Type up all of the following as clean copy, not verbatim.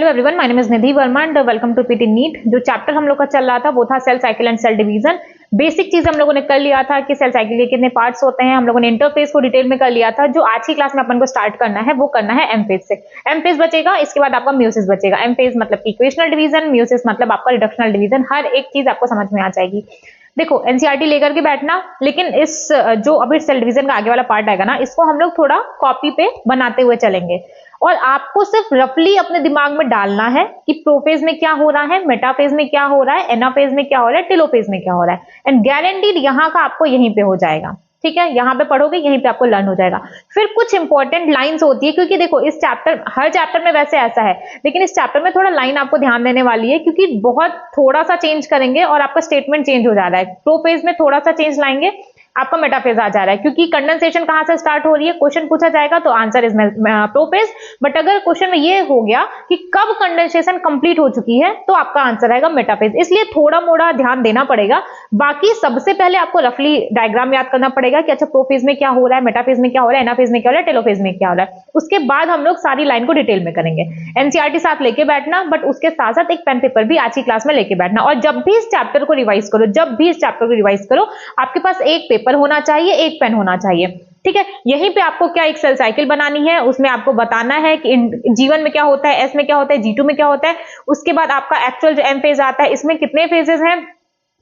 Hello everyone, my name is Nidhi Verma and welcome to PT NEET. जो chapter हम लोग का चल रहा था वो था cell cycle and cell division. Basic चीज हम लोगों ने कर लिया था कि सेल साइकिल के कितने पार्ट्स होते हैं। हम लोगों ने इंटरफेस को डिटेल में कर लिया था। जो आज की क्लास में अपन को स्टार्ट करना है वो करना है एम फेज से। एम फेज बचेगा, इसके बाद आपका म्यूसिस बचेगा। एम फेज मतलब इक्वेशनल डिवीजन, म्यूसिस मतलब आपका रिडक्शनल डिवीजन। हर एक चीज आपको समझ में आ जाएगी। देखो एनसीईआरटी लेकर के बैठना, लेकिन इस जो अभी सेल डिवीजन का आगे वाला पार्ट आएगा ना, इसको हम लोग थोड़ा कॉपी पे बनाते हुए चलेंगे और आपको सिर्फ रफली अपने दिमाग में डालना है कि प्रोफेज में क्या हो रहा है, मेटाफेज में क्या हो रहा है, एनाफेज में क्या हो रहा है, टेलोफेज में क्या हो रहा है। एंड गारंटीड यहाँ का आपको यहीं पे हो जाएगा। ठीक है, यहाँ पे पढ़ोगे यहीं पे आपको लर्न हो जाएगा। फिर कुछ इंपॉर्टेंट लाइंस होती है, क्योंकि देखो इस चैप्टर, हर चैप्टर में वैसे ऐसा है, लेकिन इस चैप्टर में थोड़ा लाइन आपको ध्यान देने वाली है, क्योंकि बहुत थोड़ा सा चेंज करेंगे और आपका स्टेटमेंट चेंज हो जा रहा है। प्रोफेज में थोड़ा सा चेंज लाएंगे, आपका मेटाफेज आ जा रहा है, क्योंकि कंडेंसेशन कहां से स्टार्ट हो रही है, क्वेश्चन पूछा जाएगा तो आंसर इज प्रोफेज। बट अगर क्वेश्चन में ये हो गया कि कब कंडेंसेशन कंप्लीट हो चुकी है, तो आपका आंसर आएगा मेटाफेज। इसलिए थोड़ा मोड़ा ध्यान देना पड़ेगा। बाकी सबसे पहले आपको रफली डायग्राम याद करना पड़ेगा कि अच्छा प्रोफेज में क्या हो रहा है, मेटाफेज में क्या हो रहा है, एनाफेज में क्या हो रहा है, टेलोफेज में क्या हो रहा है। उसके बाद हम लोग सारी लाइन को डिटेल में करेंगे। एनसीईआरटी साथ लेके बैठना, बट उसके साथ साथ एक पेन पेपर भी आज की क्लास में लेके बैठना। और जब भी इस चैप्टर को रिवाइज करो, आपके पास एक पेपर होना चाहिए, एक पेन होना चाहिए। ठीक है, यहीं पे आपको क्या एक सेल साइकिल बनानी है, उसमें आपको बताना है कि G1 में क्या होता है, S में क्या होता है, G2 में क्या होता है। उसके बाद आपका एक्चुअल जो एम फेज आता है, इसमें कितने फेजेस हैं,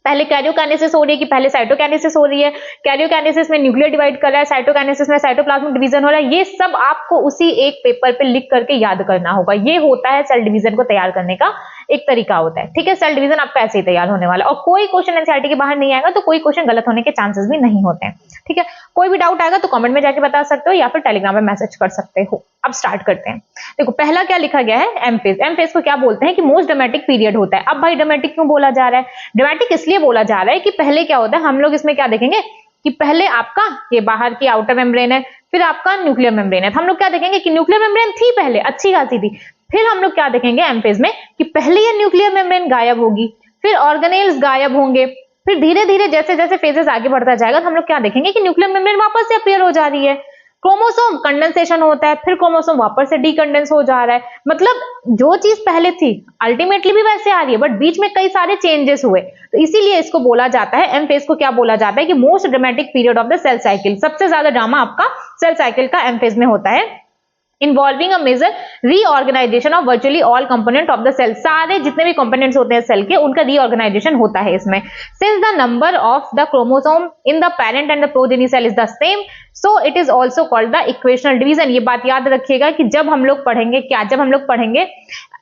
पहले कैरियोकाइनेसिस हो रही है कि पहले साइटोकाइनेसिस हो रही है, कैरियोकाइनेसिस में न्यूक्लियर डिवाइड कर रहा है, साइटोकाइनेसिस में साइटोप्लाज्मिक डिवीजन हो रहा है। ये सब आपको उसी एक पेपर पे लिख करके याद करना होगा। ये होता है सेल डिवीजन को तैयार करने का एक तरीका होता है। ठीक है, सेल डिवीजन आपका ऐसे ही तैयार होने वाला है। और कोई क्वेश्चन एनसीईआरटी के बाहर नहीं आएगा, तो कोई क्वेश्चन गलत होने के चांसेस भी नहीं होते हैं। ठीक है, कोई भी डाउट आएगा तो कमेंट में जाके बता सकते हो या फिर टेलीग्राम में मैसेज कर सकते हो। अब स्टार्ट करते हैं। देखो पहला क्या लिखा गया है, एम फेज। एम फेज को क्या बोलते हैं कि मोस्ट ड्रामेटिक पीरियड होता है। अब भाई ड्रामेटिक क्यों बोला जा रहा है? ड्रामेटिक इसलिए बोला जा रहा है कि पहले क्या होता है, हम लोग इसमें क्या देखेंगे कि पहले आपका ये बाहर की आउटर मेम्ब्रेन है, फिर आपका न्यूक्लियर मेम्ब्रेन है। हम लोग क्या देखेंगे कि न्यूक्लियर मेम्ब्रेन थी पहले, अच्छी खासी थी। फिर हम लोग क्या देखेंगे एम फेज में कि पहले ये न्यूक्लियर मेम्ब्रेन गायब होगी, फिर ऑर्गेनेल्स गायब होंगे, फिर धीरे धीरे जैसे जैसे फेजेस आगे बढ़ता जाएगा तो हम लोग क्या देखेंगे कि न्यूक्लियर मेम्ब्रेन वापस से अपीयर हो जा रही है। क्रोमोसोम कंडेंसेशन होता है, फिर क्रोमोसोम वापस से डीकंडेंस हो जा रहा है। मतलब जो चीज पहले थी अल्टीमेटली भी वैसे आ रही है, बट बीच में कई सारे चेंजेस हुए। तो इसीलिए इसको बोला जाता है, एम फेज को क्या बोला जाता है कि most dramatic period of the cell cycle. सबसे ज्यादा ड्रामा आपका सेल साइकिल का एम फेज में होता है, involving a major reorganisation of virtually all component of the cell. सारे जितने भी कंपोनेंट्स होते हैं सेल के, उनका रीऑर्गेनाइजेशन होता है इसमें। Since the number of the chromosome in the parent and the progeny cell is the same, so it is also called the equational division. ये बात याद रखिएगा कि जब हम लोग पढ़ेंगे क्या, जब हम लोग पढ़ेंगे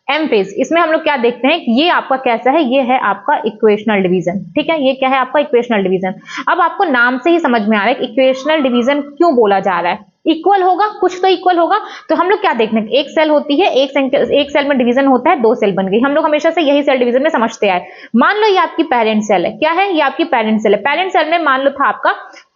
एम फेज, इसमें हम लोग क्या देखते हैं कि ये आपका कैसा है, ये है आपका इक्वेशनल डिवीजन। ठीक है, ये क्या है आपका इक्वेशनल डिवीजन। अब आपको नाम से ही समझ में आ रहा है कि इक्वेशनल डिवीजन क्यों बोला जा रहा है। इक्वल होगा, कुछ तो इक्वल होगा। तो हम लोग क्या देखने, एक सेल होती है, एक सेल में डिवीजन होता है, दो सेल बन गई। हम लोग हमेशा से यही सेल डिवीजन में समझते आए। मान लो ये आपकी पेरेंट सेल है, क्या है ये आपकी पेरेंट सेल है। पेरेंट सेल में मान लो था आपका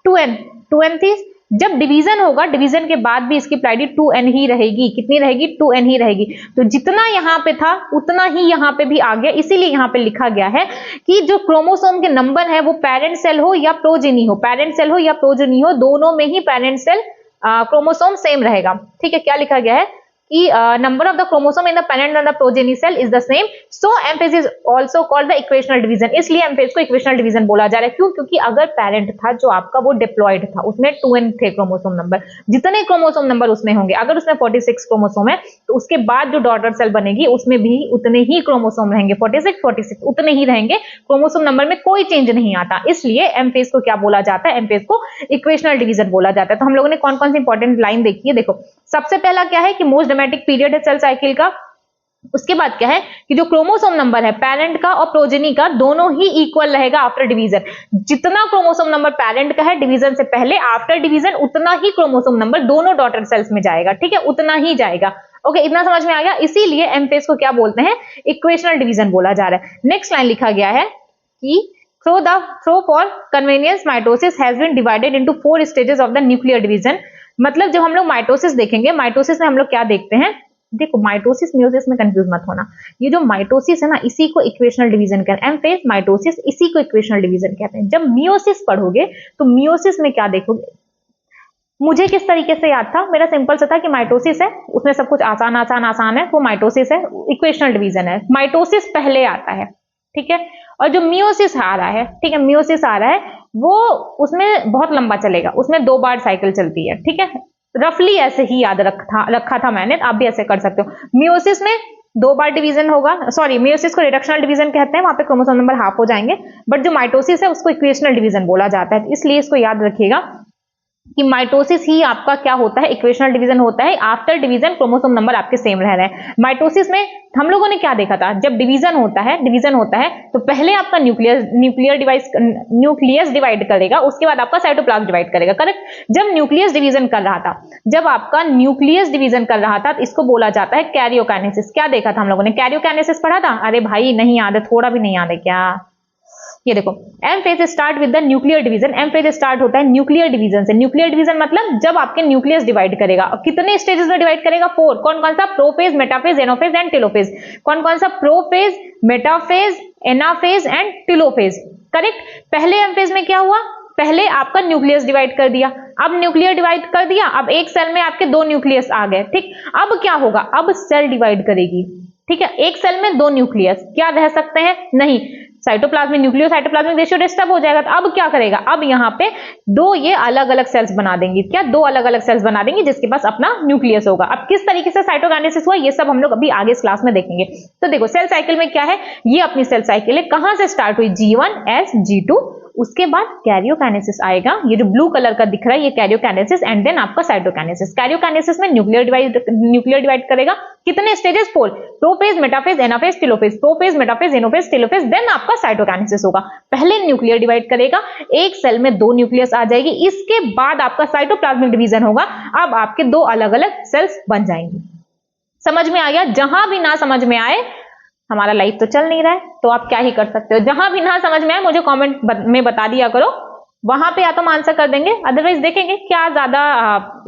2n थी। जब डिवीजन होगा, डिवीजन के बाद भी इसकी प्लाइडी 2n ही रहेगी। कितनी रहेगी? 2n ही रहेगी। तो जितना यहां पे था उतना ही यहां पे भी आ गया। इसीलिए यहां पे लिखा गया है कि जो क्रोमोसोम के नंबर है वो पेरेंट सेल हो या प्रोजेनी हो, पेरेंट सेल हो या प्रोजेनी हो, दोनों में ही पेरेंट सेल क्रोमोसोम सेम रहेगा। ठीक है, क्या लिखा गया है कि number of the chromosome in the parent and the progeny cell is the same, so M phase is also called the equational division. इसलिए एम फेज को इक्वेशनल डिवीजन बोला जा रहा है। क्यों? क्योंकि अगर पेरेंट था जो आपका, वो डिप्लॉयड था, उसमें 2n थे क्रोमोसोम नंबर, जितने क्रोमोसोम नंबर उसमें होंगे, अगर उसमें 46 क्रोमोसोम है तो उसके बाद जो डॉटर सेल बनेगी उसमें भी उतने ही क्रोमोसोम रहेंगे, 46 उतने ही रहेंगे। क्रोमोसोम नंबर में कोई चेंज नहीं आता। इसलिए एम फेज को क्या बोला जाता है, एम फेज को इक्वेशनल डिवीजन बोला जाता है। तो हम लोगों ने कौन कौन सी इंपॉर्टेंट लाइन देखी है, देखो सबसे पहला क्या है कि मोस्ट ड्रामेटिक पीरियड है सेल साइकिल का। उसके बाद क्या है कि जो क्रोमोसोम नंबर है पेरेंट का और प्रोजेनी का, दोनों ही इक्वल रहेगा आफ्टर डिवीजन। जितना क्रोमोसोम नंबर पेरेंट का है डिवीजन से पहले, आफ्टर डिवीजन उतना ही क्रोमोसोम नंबर दोनों डॉटर सेल्स में जाएगा। ठीक है, उतना ही जाएगा। ओके, इतना समझ में आ गया। इसीलिए एम फेज को क्या बोलते हैं, इक्वेशनल डिवीजन बोला जा रहा है। नेक्स्ट लाइन लिखा गया है कि through for convenience mitosis has been divided into 4 stages of the nuclear division। मतलब जब हम लोग माइटोसिस देखेंगे, माइटोसिस में हम लोग क्या देखते हैं, देखो माइटोसिस मियोसिस में कंफ्यूज मत होना। ये जो माइटोसिस है ना, इसी को इक्वेशनल डिवीजन कहते हैं। एम फेज माइटोसिस, इसी को इक्वेशनल डिवीजन कहते हैं। जब मियोसिस पढ़ोगे तो मियोसिस में क्या देखोगे, मुझे किस तरीके से याद था, मेरा सिंपल सा था कि माइटोसिस है, उसमें सब कुछ आसान आसान आसान है, वो माइटोसिस है, इक्वेशनल डिवीजन है, माइटोसिस पहले आता है, ठीक है। और जो मियोसिस आ रहा है, ठीक है, मियोसिस आ रहा है वो उसमें बहुत लंबा चलेगा, उसमें 2 बार साइकिल चलती है, ठीक है। रफली ऐसे ही याद रखा था मैंने, आप भी ऐसे कर सकते हो। मियोसिस में 2 बार डिवीजन होगा, सॉरी मियोसिस को रिडक्शनल डिवीजन कहते हैं, वहां पे क्रोमोसोम नंबर हाफ हो जाएंगे, बट जो माइटोसिस है उसको इक्वेशनल डिवीजन बोला जाता है, इसलिए इसको याद रखिएगा कि माइटोसिस ही आपका क्या होता है, इक्वेशनल डिवीजन होता है। आफ्टर डिवीजन क्रोमोसोम नंबर आपके सेम रह रहे हैं। माइटोसिस में हम लोगों ने क्या देखा था, जब डिवीजन होता है तो पहले आपका न्यूक्लियस डिवाइड करेगा, उसके बाद आपका साइटोप्लाज्म डिवाइड करेगा, करेक्ट। जब न्यूक्लियस डिवीजन कर रहा था तो इसको बोला जाता है कैरियोकाइनेसिस। क्या देखा था हम लोगों ने, कैरियोकाइनेसिस पढ़ा था, अरे भाई नहीं याद है, थोड़ा भी नहीं याद है क्या। ये देखो, M phase start with the nuclear division, M phase start होता है न्यूक्लियर डिवीजन से। न्यूक्लियर डिवीजन मतलब जब आपके न्यूक्लियस डिवाइड करेगा, और कितने स्टेजेस में डिवाइड करेगा, 4। कौन कौन सा, prophase, metaphase, anaphase and telophase. कौन कौन सा, prophase, metaphase, anaphase and telophase, correct. पहले एम फेज में क्या हुआ, पहले आपका न्यूक्लियस डिवाइड कर दिया, अब न्यूक्लियर डिवाइड कर दिया, अब एक सेल में आपके 2 न्यूक्लियस आ गए, ठीक। अब क्या होगा, अब सेल डिवाइड करेगी, ठीक है। एक सेल में 2 न्यूक्लियस क्या रह सकते हैं, नहीं, cytoplasmic nucleo cytoplasmic ratio disturb हो जाएगा। तो अब क्या करेगा, अब यहाँ पे 2 ये अलग अलग सेल्स बना देंगी, क्या 2 अलग अलग सेल्स बना देंगी जिसके पास अपना न्यूक्लियस होगा। अब किस तरीके से साइटोकाइनेसिस हुआ ये सब हम लोग अभी आगे इस क्लास में देखेंगे। तो देखो सेल साइकिल में क्या है, ये अपनी सेल साइकिल है, कहां से स्टार्ट हुई, G1 S G2, उसके बाद कैरियोकाइनेसिस आएगा, ये जो ब्लू कलर का दिख रहा है ये कैरियोकाइनेसिस, एंड देन आपका साइटोकाइनेसिस। कैरियोकाइनेसिस में न्यूक्लियर डिवाइड करेगा, कितने stages, 4, prophase, metaphase, anaphase, telophase, prophase, metaphase, anaphase, telophase, then आपका साइटोकाइनेसिस होगा। पहले न्यूक्लियर डिवाइड करेगा, एक सेल में 2 न्यूक्लियस आ जाएगी, इसके बाद आपका साइटोप्लाज्मिक डिवीजन होगा, अब आपके 2 अलग अलग सेल्स बन जाएंगी। समझ में आ गया। जहां भी ना समझ में आए, हमारा लाइफ तो चल नहीं रहा है, तो आप क्या ही कर सकते हो, जहां भी ना समझ में आए मुझे कमेंट में बता दिया करो, वहां पे या तो हम आंसर कर देंगे, अदरवाइज देखेंगे क्या ज्यादा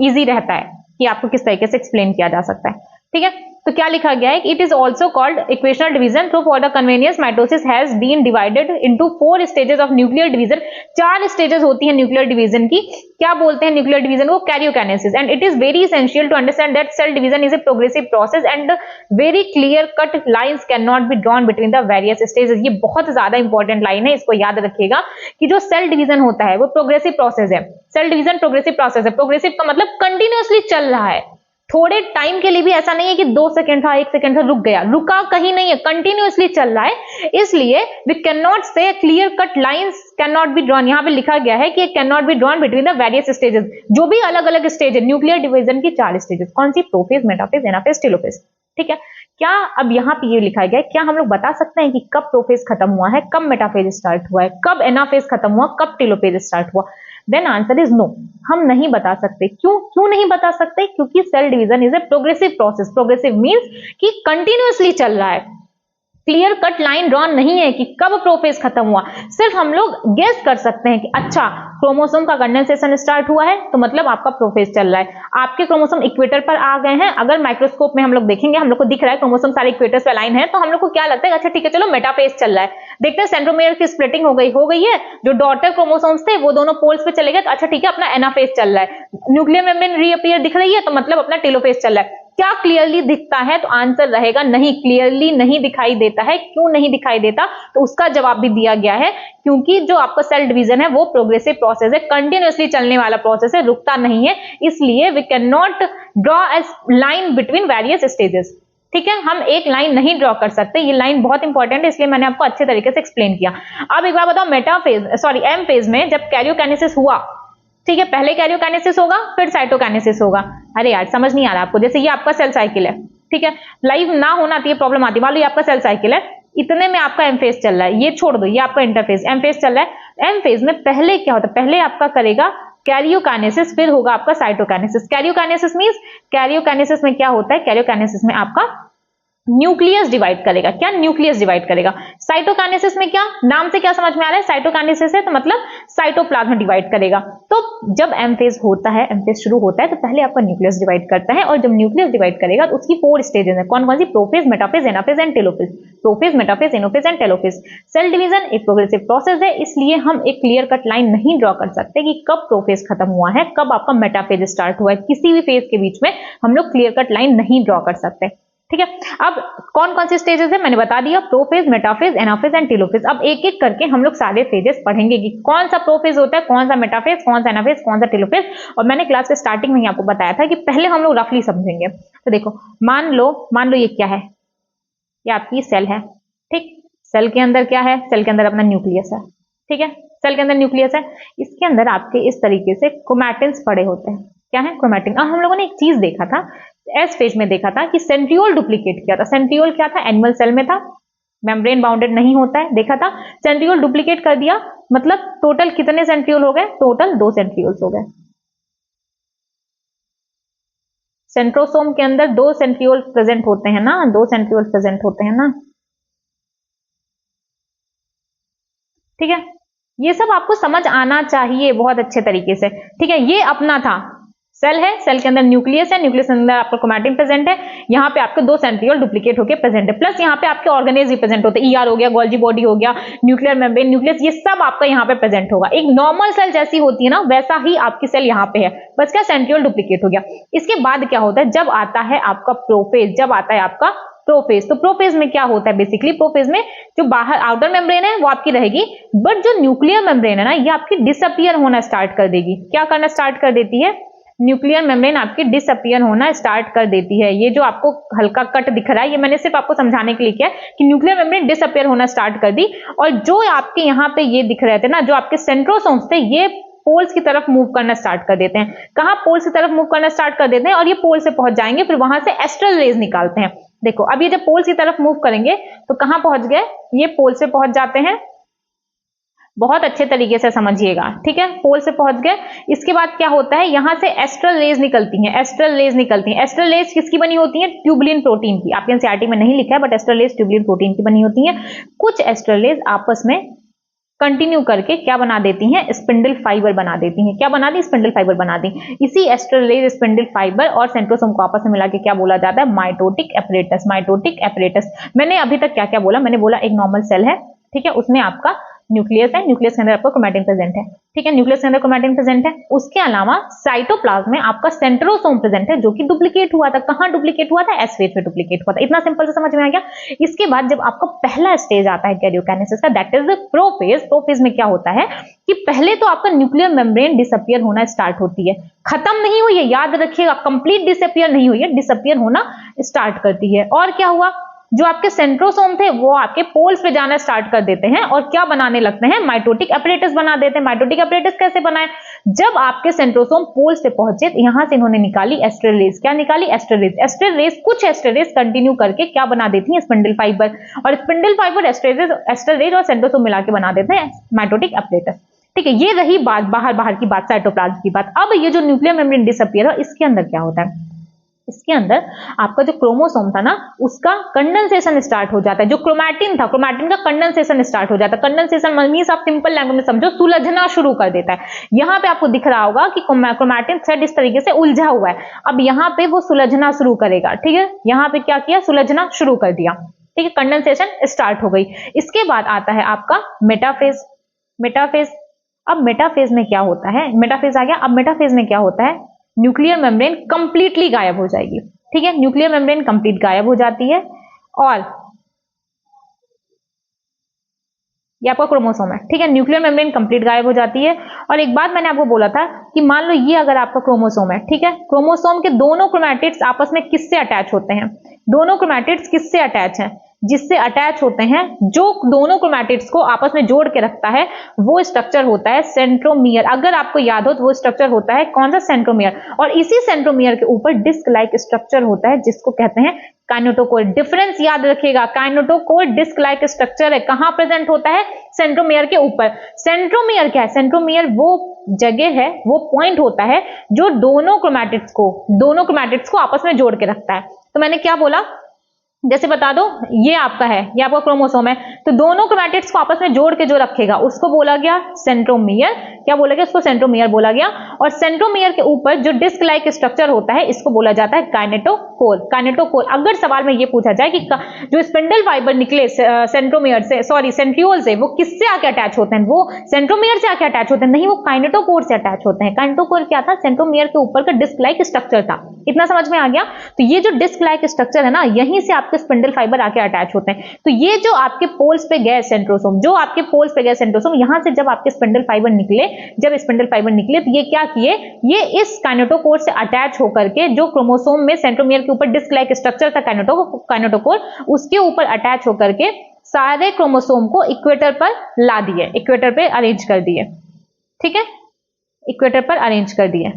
इजी रहता है कि आपको किस तरीके से एक्सप्लेन किया जा सकता है, ठीक है। तो क्या लिखा गया है, it is also called equational division through for the convenience mitosis has been divided into 4 stages of nuclear division. 4 stages होती है न्यूक्लियर डिवीजन की। क्या बोलते हैं न्यूक्लियर डिवीजन को, karyokinesis. And it is very essential to understand that cell division is a progressive process and very clear cut lines can not be drawn between the various stages. ये बहुत ज्यादा important line है, इसको याद रखिएगा कि जो सेल डिवीजन होता है वो प्रोग्रेसिव प्रोसेस है। सेल डिवीजन प्रोग्रेसिव प्रोसेस है, प्रोग्रेसिव का मतलब कंटिन्यूअसली चल रहा है, थोड़े टाइम के लिए भी ऐसा नहीं है कि 2 सेकंड था 1 सेकंड था रुक गया, रुका कहीं नहीं है, कंटिन्यूअसली चल रहा है। इसलिए वी कैन नॉट से clear cut lines can not be drawn. यहां पे लिखा गया है कि can not be drawn between the various stages, जो भी अलग अलग स्टेज है न्यूक्लियर डिवीजन की 4 स्टेजेस, कौन सी, प्रोफेज, मेटाफेज, एनाफेज, टेलोफेज, ठीक है। क्या अब यहाँ पे ये लिखा गया है, क्या हम लोग बता सकते हैं कि कब प्रोफेज खत्म हुआ है, कब मेटाफेज स्टार्ट हुआ है, कब एनाफेज खत्म हुआ, कब टेलोफेज स्टार्ट हुआ? देन आंसर इज नो, हम नहीं बता सकते। क्यों नहीं बता सकते? क्योंकि cell division is a progressive process. Progressive means कि कंटिन्यूअसली चल रहा है, क्लियर कट लाइन ड्रॉन नहीं है कि कब प्रोफेज खत्म हुआ। सिर्फ हम लोग गेस कर सकते हैं कि अच्छा क्रोमोसोम का कंडेंसेशन स्टार्ट हुआ है तो मतलब आपका प्रोफेज चल रहा है। आपके क्रोमोसोम इक्वेटर पर आ गए हैं, अगर माइक्रोस्कोप में हम लोग देखेंगे, हम लोग को दिख रहा है क्रोमोसोम सारे इक्वेटर्स पे अलाइन है, तो हम लोग को क्या लगता है, अच्छा ठीक है चलो मेटाफेज चल रहा है। देखते हैं सेंट्रोमेयर की स्प्लिटिंग हो गई है, जो डॉटर क्रोमोसोम्स थे वो दोनों पोल्स पे चले गए, तो अच्छा ठीक है अपना एनाफेज चल रहा है। न्यूक्लियर मेम्ब्रेन रीअपीयर दिख रही है तो मतलब अपना टेलोफेज चल रहा है। क्या क्लियरली दिखता है? तो आंसर रहेगा नहीं, क्लियरली नहीं दिखाई देता है। क्यों नहीं दिखाई देता? तो उसका जवाब भी दिया गया है, क्योंकि जो आपका सेल डिवीजन है वो प्रोग्रेसिव प्रोसेस है, कंटिन्यूअसली चलने वाला प्रोसेस है, रुकता नहीं है। इसलिए we can not draw a line between various stages, ठीक है। हम एक लाइन नहीं ड्रॉ कर सकते, ये लाइन बहुत इंपॉर्टेंट है, इसलिए मैंने आपको अच्छे तरीके से एक्सप्लेन किया। अब एक बार बताओ, एम फेज में जब कैरियोकाइनेसिस हुआ, ठीक है, पहले कैरियोकाइनेसिस होगा फिर साइटोकाइनेसिस होगा। अरे यार समझ नहीं आ रहा आपको, जैसे ये आपका सेल साइकिल है, ठीक है, लाइव ना होना तो ये प्रॉब्लम आती है। मान लो ये आपका सेल साइकिल है, इतने में आपका एम फेज चल रहा है, ये छोड़ दो, ये आपका इंटरफेज, एम फेज चल रहा है। एम फेज में पहले क्या होता है, पहले आपका करेगा कैरियोकाइनेसिस, फिर होगा आपका साइटोकाइनेसिस। कैरियोकाइनेसिस मींस, कैरियोकाइनेसिस में क्या होता है, कैरियोकाइनेसिस में आपका न्यूक्लियस डिवाइड करेगा। क्या? न्यूक्लियस डिवाइड करेगा। साइटोकाइनेसिस में क्या, नाम से क्या समझ में आ रहा है, साइटोकाइनेसिस है तो मतलब साइटोप्लाज्म डिवाइड करेगा। तो जब एम फेज होता है, एम फेज शुरू होता है तो पहले आपका न्यूक्लियस डिवाइड करता है, और जब न्यूक्लियस डिवाइड करेगा तो उसकी 4 स्टेजेस है। कौन कौन सी? Prophase, metaphase, anaphase and telophase. Prophase, metaphase, anaphase and telophase. Cell division एक प्रोग्रेसिव प्रोसेस है, इसलिए हम एक क्लियर कट लाइन नहीं ड्रॉ कर सकते कि कब प्रोफेज खत्म हुआ है, कब आपका मेटाफेज स्टार्ट हुआ है। किसी भी फेज के बीच में हम लोग क्लियर कट लाइन नहीं ड्रॉ कर सकते। ठीक है, अब कौन कौन से स्टेजेस है मैंने बता दिया, prophase, metaphase, anaphase and telophase. अब एक एक करके हम लोग सारे फेजेस पढ़ेंगे कि कौन सा प्रोफेज होता है, कौन सा मेटाफेज, कौन सा एनाफेज, कौन सा टेलोफेज। और मैंने क्लास के स्टार्टिंग में ही आपको बताया था कि पहले हम लोग रफली समझेंगे। तो देखो, मान लो ये क्या है, ये आपकी सेल है। ठीक, सेल के अंदर क्या है, सेल के अंदर अपना न्यूक्लियस है। ठीक है, सेल के अंदर न्यूक्लियस है, इसके अंदर आपके इस तरीके से क्रोमैटिन्स पड़े होते हैं। क्या है? क्रोमैटिन। अब हम लोगों ने एक चीज देखा था, एस फेज में देखा था कि सेंट्रियोल डुप्लीकेट किया था। सेंट्रियोल क्या था? एनिमल सेल में था, मेम्ब्रेन बाउंडेड नहीं होता है, देखा था। सेंट्रियोल डुप्लीकेट कर दिया, मतलब टोटल कितने सेंट्रियोल हो गए? टोटल 2 सेंट्रियोल्स हो गए। सेंट्रोसोम के अंदर 2 सेंट्रियोल प्रेजेंट होते हैं ना, 2 सेंट्रियोल प्रेजेंट होते हैं ना। ठीक है, ये सब आपको समझ आना चाहिए बहुत अच्छे तरीके से। ठीक है, ये अपना था, सेल है, सेल के अंदर न्यूक्लियस है, न्यूक्लियस के अंदर आपका क्रोमैटिन प्रेजेंट है, यहाँ पे आपके 2 सेंट्रियोल डुप्लीकेट होकर प्रेजेंट है, प्लस यहाँ पे आपके ऑर्गेनेज भी प्रेजेंट होते हैं, ईआर हो गया, गोल्जी बॉडी हो गया, न्यूक्लियर मेम्ब्रेन, न्यूक्लियस, ये सब आपका यहाँ पे प्रेजेंट होगा। एक नॉर्मल सेल जैसी होती है ना, वैसा ही आपकी सेल यहाँ पे है, बस क्या सेंट्रियोल डुप्लीकेट हो गया। इसके बाद क्या होता है, जब आता है आपका प्रोफेज, जब आता है आपका प्रोफेज, तो प्रोफेज में क्या होता है, बेसिकली प्रोफेज में जो बाहर आउटर मेम्ब्रेन है वो आपकी रहेगी, बट जो न्यूक्लियर मेम्ब्रेन है ना, ये आपकी डिसअपियर होना स्टार्ट कर देगी। क्या करना स्टार्ट कर देती है? न्यूक्लियर मेम्ब्रेन आपकी डिसअपियर होना स्टार्ट कर देती है। ये जो आपको हल्का कट दिख रहा है, ये मैंने सिर्फ आपको समझाने के लिए किया कि न्यूक्लियर मेम्ब्रेन डिसअपियर होना स्टार्ट कर दी, और जो आपके यहाँ पे ये दिख रहे थे ना, जो आपके सेंट्रोसोम्स थे, ये पोल्स की तरफ मूव करना स्टार्ट कर देते हैं। कहां? पोल्स की तरफ मूव करना स्टार्ट कर देते हैं, और ये पोल से पहुंच जाएंगे, फिर वहां से एस्ट्रल रेज निकालते हैं। देखो, अब ये जब पोल्स की तरफ मूव करेंगे तो कहां पहुंच गए? ये पोल से पहुंच जाते हैं। बहुत अच्छे तरीके से समझिएगा। ठीक है, पोल से पहुंच गए। इसके बाद क्या होता है, यहां से एस्ट्रल रेज निकलती हैं, एस्ट्रल रेज निकलती हैं। एस्ट्रल रेज किसकी बनी होती है? ट्यूबुलिन प्रोटीन की। आपके एनसीईआरटी में नहीं लिखा है, but astral rays tubulin protein की बनी होती है। कुछ एस्ट्रल रेज आपस में कंटिन्यू करके क्या बना देती हैं? स्पिंडल फाइबर बना देती हैं। क्या बना दी? स्पिंडल फाइबर बना दी। इसी एस्ट्रल रेज, स्पिंडल फाइबर और सेंट्रोसोम को आपस में मिला के क्या बोला जाता है? Mitotic apparatus. Mitotic apparatus. मैंने अभी तक क्या क्या बोला? मैंने बोला एक नॉर्मल सेल है, ठीक है, उसमें आपका न्यूक्लियस है, न्यूक्लियस के अंदर आपका क्रोमैटिन प्रेजेंट है। ठीक है, न्यूक्लियस के अंदर क्रोमैटिन प्रेजेंट है। उसके अलावा साइटोप्लाज्म में आपका सेंट्रोसोम प्रेजेंट है, जो कि डुप्लीकेट हुआ था। कहां डुप्लीकेट हुआ था? एस फेज में डुप्लीकेट हुआ था। इतना सिंपल से समझ में आ गया। इसके बाद जब आपका पहला स्टेज आता है कैरियोकाइनेसिस का, that is the prophase. Prophase में क्या होता है कि पहले तो आपका न्यूक्लियर मेम्ब्रेन डिसअपियर होना स्टार्ट होती है, खत्म नहीं हुई है, याद रखिएगा, कंप्लीट डिसअपियर नहीं हुई है, डिसअपियर होना स्टार्ट करती है। और क्या हुआ? जो आपके सेंट्रोसोम थे वो आपके पोल्स पे जाना स्टार्ट कर देते हैं, और क्या बनाने लगते हैं? माइटोटिक एपरेटस बना देते हैं। माइटोटिक एपरेटस कैसे बनाए? जब आपके सेंट्रोसोम पोल्स पे पहुंचे, यहां से इन्होंने निकाली एस्ट्रल रेज। क्या निकाली? Astral rays. एस्ट्रल रेज, कुछ एस्ट्रल रेज कंटिन्यू करके क्या बना देती है? Spindle fibre. और स्पिंडल फाइबर, एस्ट्रल रेज और सेंट्रोसोम मिला के बना देते हैं माइटोटिक एपरेटस। ठीक है, ये रही बात, बाहर की बात, साइटोप्लाज्म की बात। अब ये जो न्यूक्लियर मेम्ब्रेन डिसअपियर है, इसके अंदर क्या होता है? इसके अंदर आपका जो क्रोमोसोम था ना, उसका कंडेंसेशन स्टार्ट हो जाता है। जो क्रोमैटिन था, क्रोमैटिन का कंडेंसेशन स्टार्ट हो जाता है। कंडेंसेशन मींस आप सिंपल लैंग्वेज में समझो, सुलझना शुरू कर देता है। यहां पे आपको दिख रहा होगा कि क्रोमैटिन थ्रेड इस तरीके से उलझा हुआ है। अब यहां पे वो सुलझना शुरू करेगा। ठीक है, यहां पे क्या किया? सुलझना शुरू कर दिया। ठीक है, कंडेंसेशन स्टार्ट हो गई। इसके बाद आता है आपका मेटाफेज। मेटाफेज, अब मेटाफेज में क्या होता है? मेटाफेज आ गया। अब मेटाफेज में क्या होता है? न्यूक्लियर मेम्ब्रेन कंप्लीटली गायब हो जाएगी। ठीक है, न्यूक्लियर मेम्ब्रेन कंप्लीट गायब हो जाती है, और ये आपका क्रोमोसोम है। ठीक है, न्यूक्लियर मेम्ब्रेन कंप्लीट गायब हो जाती है। और एक बात मैंने आपको बोला था कि मान लो ये अगर आपका क्रोमोसोम है, ठीक है, क्रोमोसोम के दोनों क्रोमैटिड्स आपस में किससे अटैच होते हैं? दोनों क्रोमैटिड्स किससे अटैच हैं? जिससे अटैच होते हैं, जो दोनों क्रोमैटिड्स को आपस में जोड़ के रखता है, वो स्ट्रक्चर होता है सेंट्रोमियर। अगर आपको याद हो तो वो स्ट्रक्चर होता है कौन सा? सेंट्रोमियर। और इसी सेंट्रोमियर के ऊपर डिस्क लाइक स्ट्रक्चर होता है, जिसको कहते हैं काइनेटोकोर। डिफरेंस याद रखिएगा, काइनेटोकोर डिस्क लाइक स्ट्रक्चर है। कहां प्रेजेंट होता है? सेंट्रोमियर के ऊपर। सेंट्रोमियर क्या है? सेंट्रोमियर वो जगह है, वो पॉइंट होता है जो दोनों क्रोमैटिड्स को आपस में जोड़ के रखता है। तो मैंने क्या बोला? जैसे बता दो ये आपका है, ये आपका क्रोमोसोम है, तो दोनों क्रोमैटिड्स को आपस में जोड़ के जो रखेगा उसको बोला गया सेंट्रोमियर। क्या बोला गया? उसको सेंट्रोमियर बोला गया। और सेंट्रोमियर के ऊपर जो डिस्क लाइक स्ट्रक्चर होता है इसको बोला जाता है काइनेटोकोर। काइनेटोकोर। अगर सवाल में ये पूछा जाए कि जो स्पिंडल फाइबर निकले सेंट्रोमियर से, सॉरी सेंट्रियोल से, वो किससे आके अटैच होते हैं? वो सेंट्रोमियर से आके अटैच होते हैं? नहीं, वो काइनेटोकोर से अटैच होते हैं। काइनेटोकोर क्या था? सेंट्रोमियर के ऊपर का डिस्क लाइक स्ट्रक्चर था। इतना समझ में आ गया? तो ये जो डिस्क लाइक स्ट्रक्चर है ना, यहीं से आपके स्पिंडल फाइबर आके अटैच होते हैं। तो ये जो आपके पोल्स पे गए सेंट्रोसोम, जो आपके पोल्स पे गए सेंट्रोसोम, यहां से जब आपके स्पिंडल फाइबर निकले, जब स्पिंडल फाइबर निकले तो ये क्या किए? ये इस काइनेटोकोर से अटैच होकर के, जो क्रोमोसोम में सेंट्रोमियर के ऊपर डिस्क लाइक स्ट्रक्चर था काइनेटोकोर, उसके ऊपर अटैच होकर के सारे क्रोमोसोम को इक्वेटर पर ला दिए, इक्वेटर पे अरेंज कर दिए। ठीक है, इक्वेटर पर अरेंज कर दिए।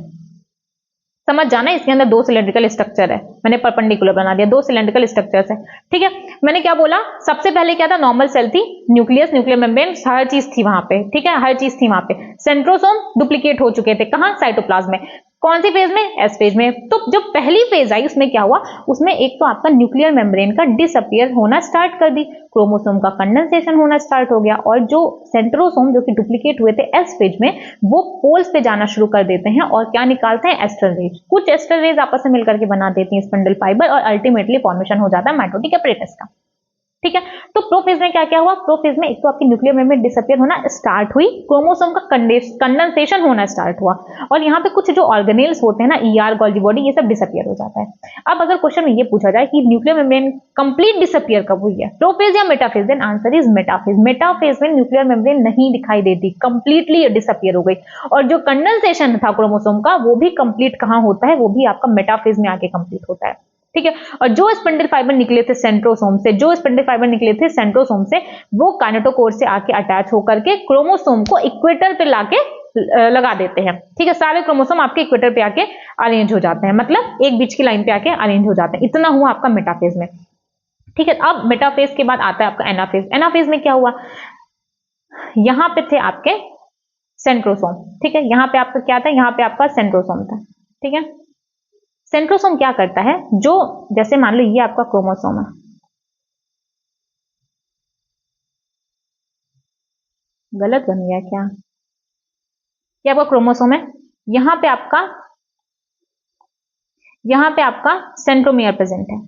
समझ जाना, इसके अंदर दो सिलेंड्रिकल स्ट्रक्चर है, मैंने परपेंडिकुलर बना दिया, दो सिलेंड्रिकल स्ट्रक्चर्स है। ठीक है, मैंने क्या बोला? सबसे पहले क्या था? नॉर्मल सेल थी, न्यूक्लियस, न्यूक्लियर मेम्ब्रेन, हर चीज थी वहां पे। ठीक है, हर चीज थी वहां पे। सेंट्रोसोम डुप्लीकेट हो चुके थे, कहां? साइटोप्लाज्म में। कौन सी फेज में? एस फेज में। तो जब पहली फेज आई उसमें क्या हुआ? उसमें एक तो आपका न्यूक्लियर मेम्ब्रेन का डिसअपियर होना स्टार्ट कर दी, क्रोमोसोम का कंडेंसेशन होना स्टार्ट हो गया, और जो सेंट्रोसोम जो कि डुप्लीकेट हुए थे एस फेज में, वो पोल्स पे जाना शुरू कर देते हैं और क्या निकालते हैं? Aster rays. कुछ एस्टर रेज आपस में मिलकर के बना देती हैं स्पिंडल फाइबर, और अल्टीमेटली फॉर्मेशन हो जाता है माइटोटिक एपरेटस का। ठीक है, तो प्रोफेज में क्या क्या हुआ? प्रोफेज में एक तो आपकी न्यूक्लियर मेम्ब्रेन डिसअपियर होना स्टार्ट हुई, क्रोमोसोम का कंडेंसेशन होना स्टार्ट हुआ, और यहाँ पे कुछ जो ऑर्गेनेल्स होते हैं ना, ईआर, गोल्गी बॉडी, ये सब डिसअपियर हो जाता है। अब अगर क्वेश्चन में ये पूछा जाए कि न्यूक्लियर मेम्ब्रेन कंप्लीट डिसअपियर कब हुई है, प्रोफेज या metaphase, then answer is metaphase. Metaphase में न्यूक्लियर मेम्ब्रेन नहीं दिखाई देती, कंप्लीटली डिसअपियर हो गई, और जो कंडेंसेशन था क्रोमोसोम का वो भी कंप्लीट कहां होता है? वो भी आपका मेटाफेज में आके कंप्लीट होता है। ठीक है, और जो स्पिंडल फाइबर निकले थे सेंट्रोसोम से, जो स्पिंडल फाइबर निकले थे सेंट्रोसोम से, वो काइनेटोकोर से आके अटैच होकर के क्रोमोसोम को इक्वेटर पे लाके लगा देते हैं। ठीक है, सारे क्रोमोसोम आपके इक्वेटर पे आके अरेंज हो जाते हैं, मतलब एक बीच की लाइन पे आके अरेंज हो जाते हैं। इतना हुआ आपका मेटाफेज में। ठीक है, अब मेटाफेज के बाद आता है आपका एनाफेज। एनाफेज में क्या हुआ? यहां पे थे आपके सेंट्रोसोम। ठीक है, यहां पे आपका क्या था? यहां पे आपका सेंट्रोसोम था। ठीक है, सेंट्रोसोम क्या करता है? जो जैसे मान लो ये आपका क्रोमोसोम है, गलत बन गया क्या? ये आपका क्रोमोसोम है, यहां पे आपका सेंट्रोमियर प्रेजेंट है।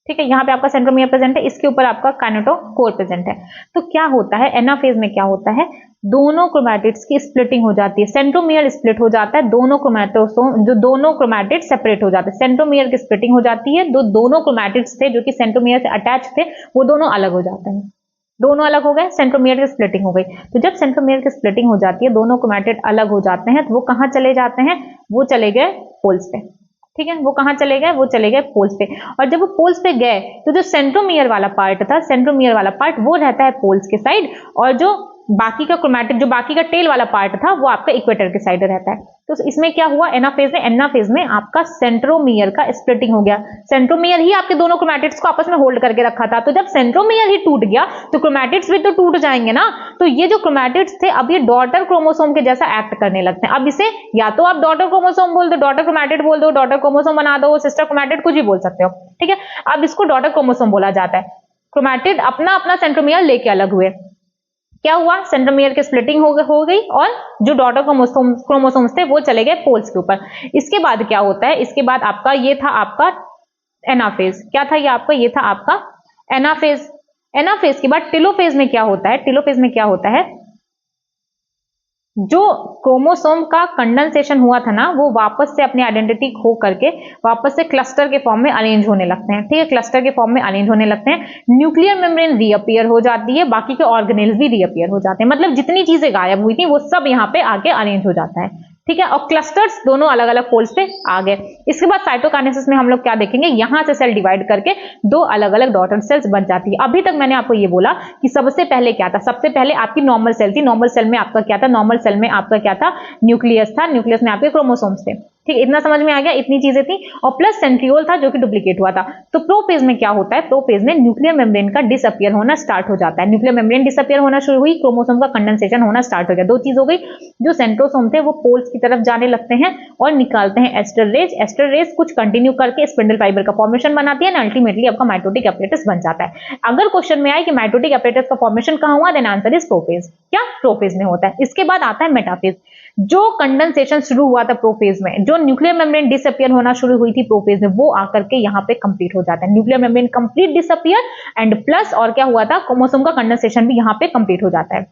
ठीक है, यहां पे आपका सेंट्रोमियर प्रेजेंट है, इसके ऊपर आपका काइनेटोकोर प्रेजेंट है। तो क्या होता है एनाफेज में? क्या होता है? दोनों क्रोमैटिड्स की स्प्लिटिंग हो जाती है, सेंट्रोमियर स्प्लिट हो जाता है, दोनों क्रोमैटोसोम जो दोनों क्रोमैटिड सेपरेट हो जाते हैं, सेंट्रोमियर की स्प्लिटिंग हो जाती है, दोनों क्रोमैटिड्स थे जो कि सेंट्रोमियर से अटैच थे, वो दोनों अलग हो जाते हैं, दोनों अलग हो गए, सेंट्रोमियर की स्प्लिटिंग हो गई। तो जब सेंट्रोमियर की स्प्लिटिंग हो जाती है, दोनों क्रोमैटिड अलग हो जाते हैं, तो वो कहां चले जाते हैं? वो चले गए पोल्स पे। ठीक है, वो कहां चले गए? वो चले गए पोल्स पे। और जब वो पोल्स पे गए तो जो सेंट्रोमियर वाला पार्ट था, सेंट्रोमियर वाला पार्ट वो रहता है पोल्स के साइड, और जो बाकी का क्रोमैटिड, जो बाकी का टेल वाला पार्ट था, वो आपका इक्वेटर के साइड रहता है। तो इसमें क्या हुआ? एनाफेज में आपका सेंट्रोमियर का स्प्लिटिंग हो गया। सेंट्रोमियर ही आपके दोनों क्रोमैटिड्स को आपस में होल्ड करके रखा था, तो जब सेंट्रोमियर ही टूट गया तो क्रोमैटिड्स भी तो टूट जाएंगे ना। तो ये जो क्रोमैटिड्स थे अब ये डॉटर क्रोमोसोम के जैसा एक्ट करने लगते हैं। अब इसे या तो आप डॉटर क्रोमोसोम बोल दो, डॉटर क्रोमैटिड बोल दो, डॉटर क्रोमोसोम बना दो, सिस्टर क्रोमैटिड, कुछ भी बोल सकते हो। ठीक है, अब इसको डॉटर क्रोमोसोम बोला जाता है। क्रोमैटिड अपना अपना सेंट्रोमियर लेके अलग हुए। क्या हुआ? सेंट्रोमियर की स्प्लिटिंग हो गई, और जो डॉटर क्रोमोसोम्स थे वो चले गए पोल्स के ऊपर। इसके बाद क्या होता है? इसके बाद आपका ये था आपका एनाफेज। क्या था ये आपका? ये था आपका एनाफेज। एनाफेज के बाद टेलोफेज में क्या होता है? टेलोफेज में क्या होता है? जो क्रोमोसोम का कंडेंसेशन हुआ था ना, वो वापस से अपनी आइडेंटिटी खो करके वापस से क्लस्टर के फॉर्म में अरेंज होने लगते हैं। ठीक है, क्लस्टर के फॉर्म में अरेंज होने लगते हैं। न्यूक्लियर मेम्ब्रेन रीअपियर हो जाती है, बाकी के ऑर्गेनेल्स भी रीअपियर हो जाते हैं, मतलब जितनी चीजें गायब हुई थी वो सब यहाँ पे आके अरेंज हो जाता है। ठीक है, और क्लस्टर्स दोनों अलग अलग पोल्स पे आ गए। इसके बाद साइटोकाइनेसिस में हम लोग क्या देखेंगे? यहां से सेल डिवाइड करके दो अलग अलग डॉटर सेल्स बन जाती है। अभी तक मैंने आपको ये बोला कि सबसे पहले क्या था? सबसे पहले आपकी नॉर्मल सेल थी। नॉर्मल सेल में आपका क्या था? नॉर्मल सेल में आपका क्या था? न्यूक्लियस था। न्यूक्लियस में आपके क्रोमोसोम्स थे। ठीक है, इतना समझ में आ गया, इतनी चीजें थी, और प्लस सेंट्रियोल था जो कि डुप्लीकेट हुआ था। तो प्रोफेज में क्या होता है, प्रोफेज में न्यूक्लियर मेम्ब्रेन का डिसअपियर होना स्टार्ट हो जाता है, न्यूक्लियर मेम्ब्रेन डिसअपियर होना शुरू हुई, क्रोमोसोम का कंडेंसेशन होना स्टार्ट हो गया। दो चीज हो गई, जो सेंट्रोसोम थे वो पोल्स की तरफ जाने लगते हैं और निकालते हैं एस्टर रेज, एस्टर रेज कुछ कंटिन्यू करके स्पिंडल फाइबर का फॉर्मेशन बनाती है, अल्टीमेटली आपका माइटोटिक एपरेटस बन जाता है। अगर क्वेश्चन में आए कि माइटोटिक एपरेटस का फॉर्मेशन कहां हुआ, देन आंसर इज प्रोफेज। क्या, प्रोफेज में होता है। इसके बाद आता है मेटाफेज, जो कंडेंसेशन शुरू हुआ था प्रोफेज में, जो न्यूक्लियर मेम्ब्रेन डिसअपियर होना शुरू हुई थी प्रोफेज में, वो आकर के यहाँ पे कंप्लीट हो जाता है। Nuclear membrane complete disappear and plus और क्या हुआ था, क्रोमोसोम का कंडेंसेशन भी यहाँ पे कंप्लीट हो जाता है।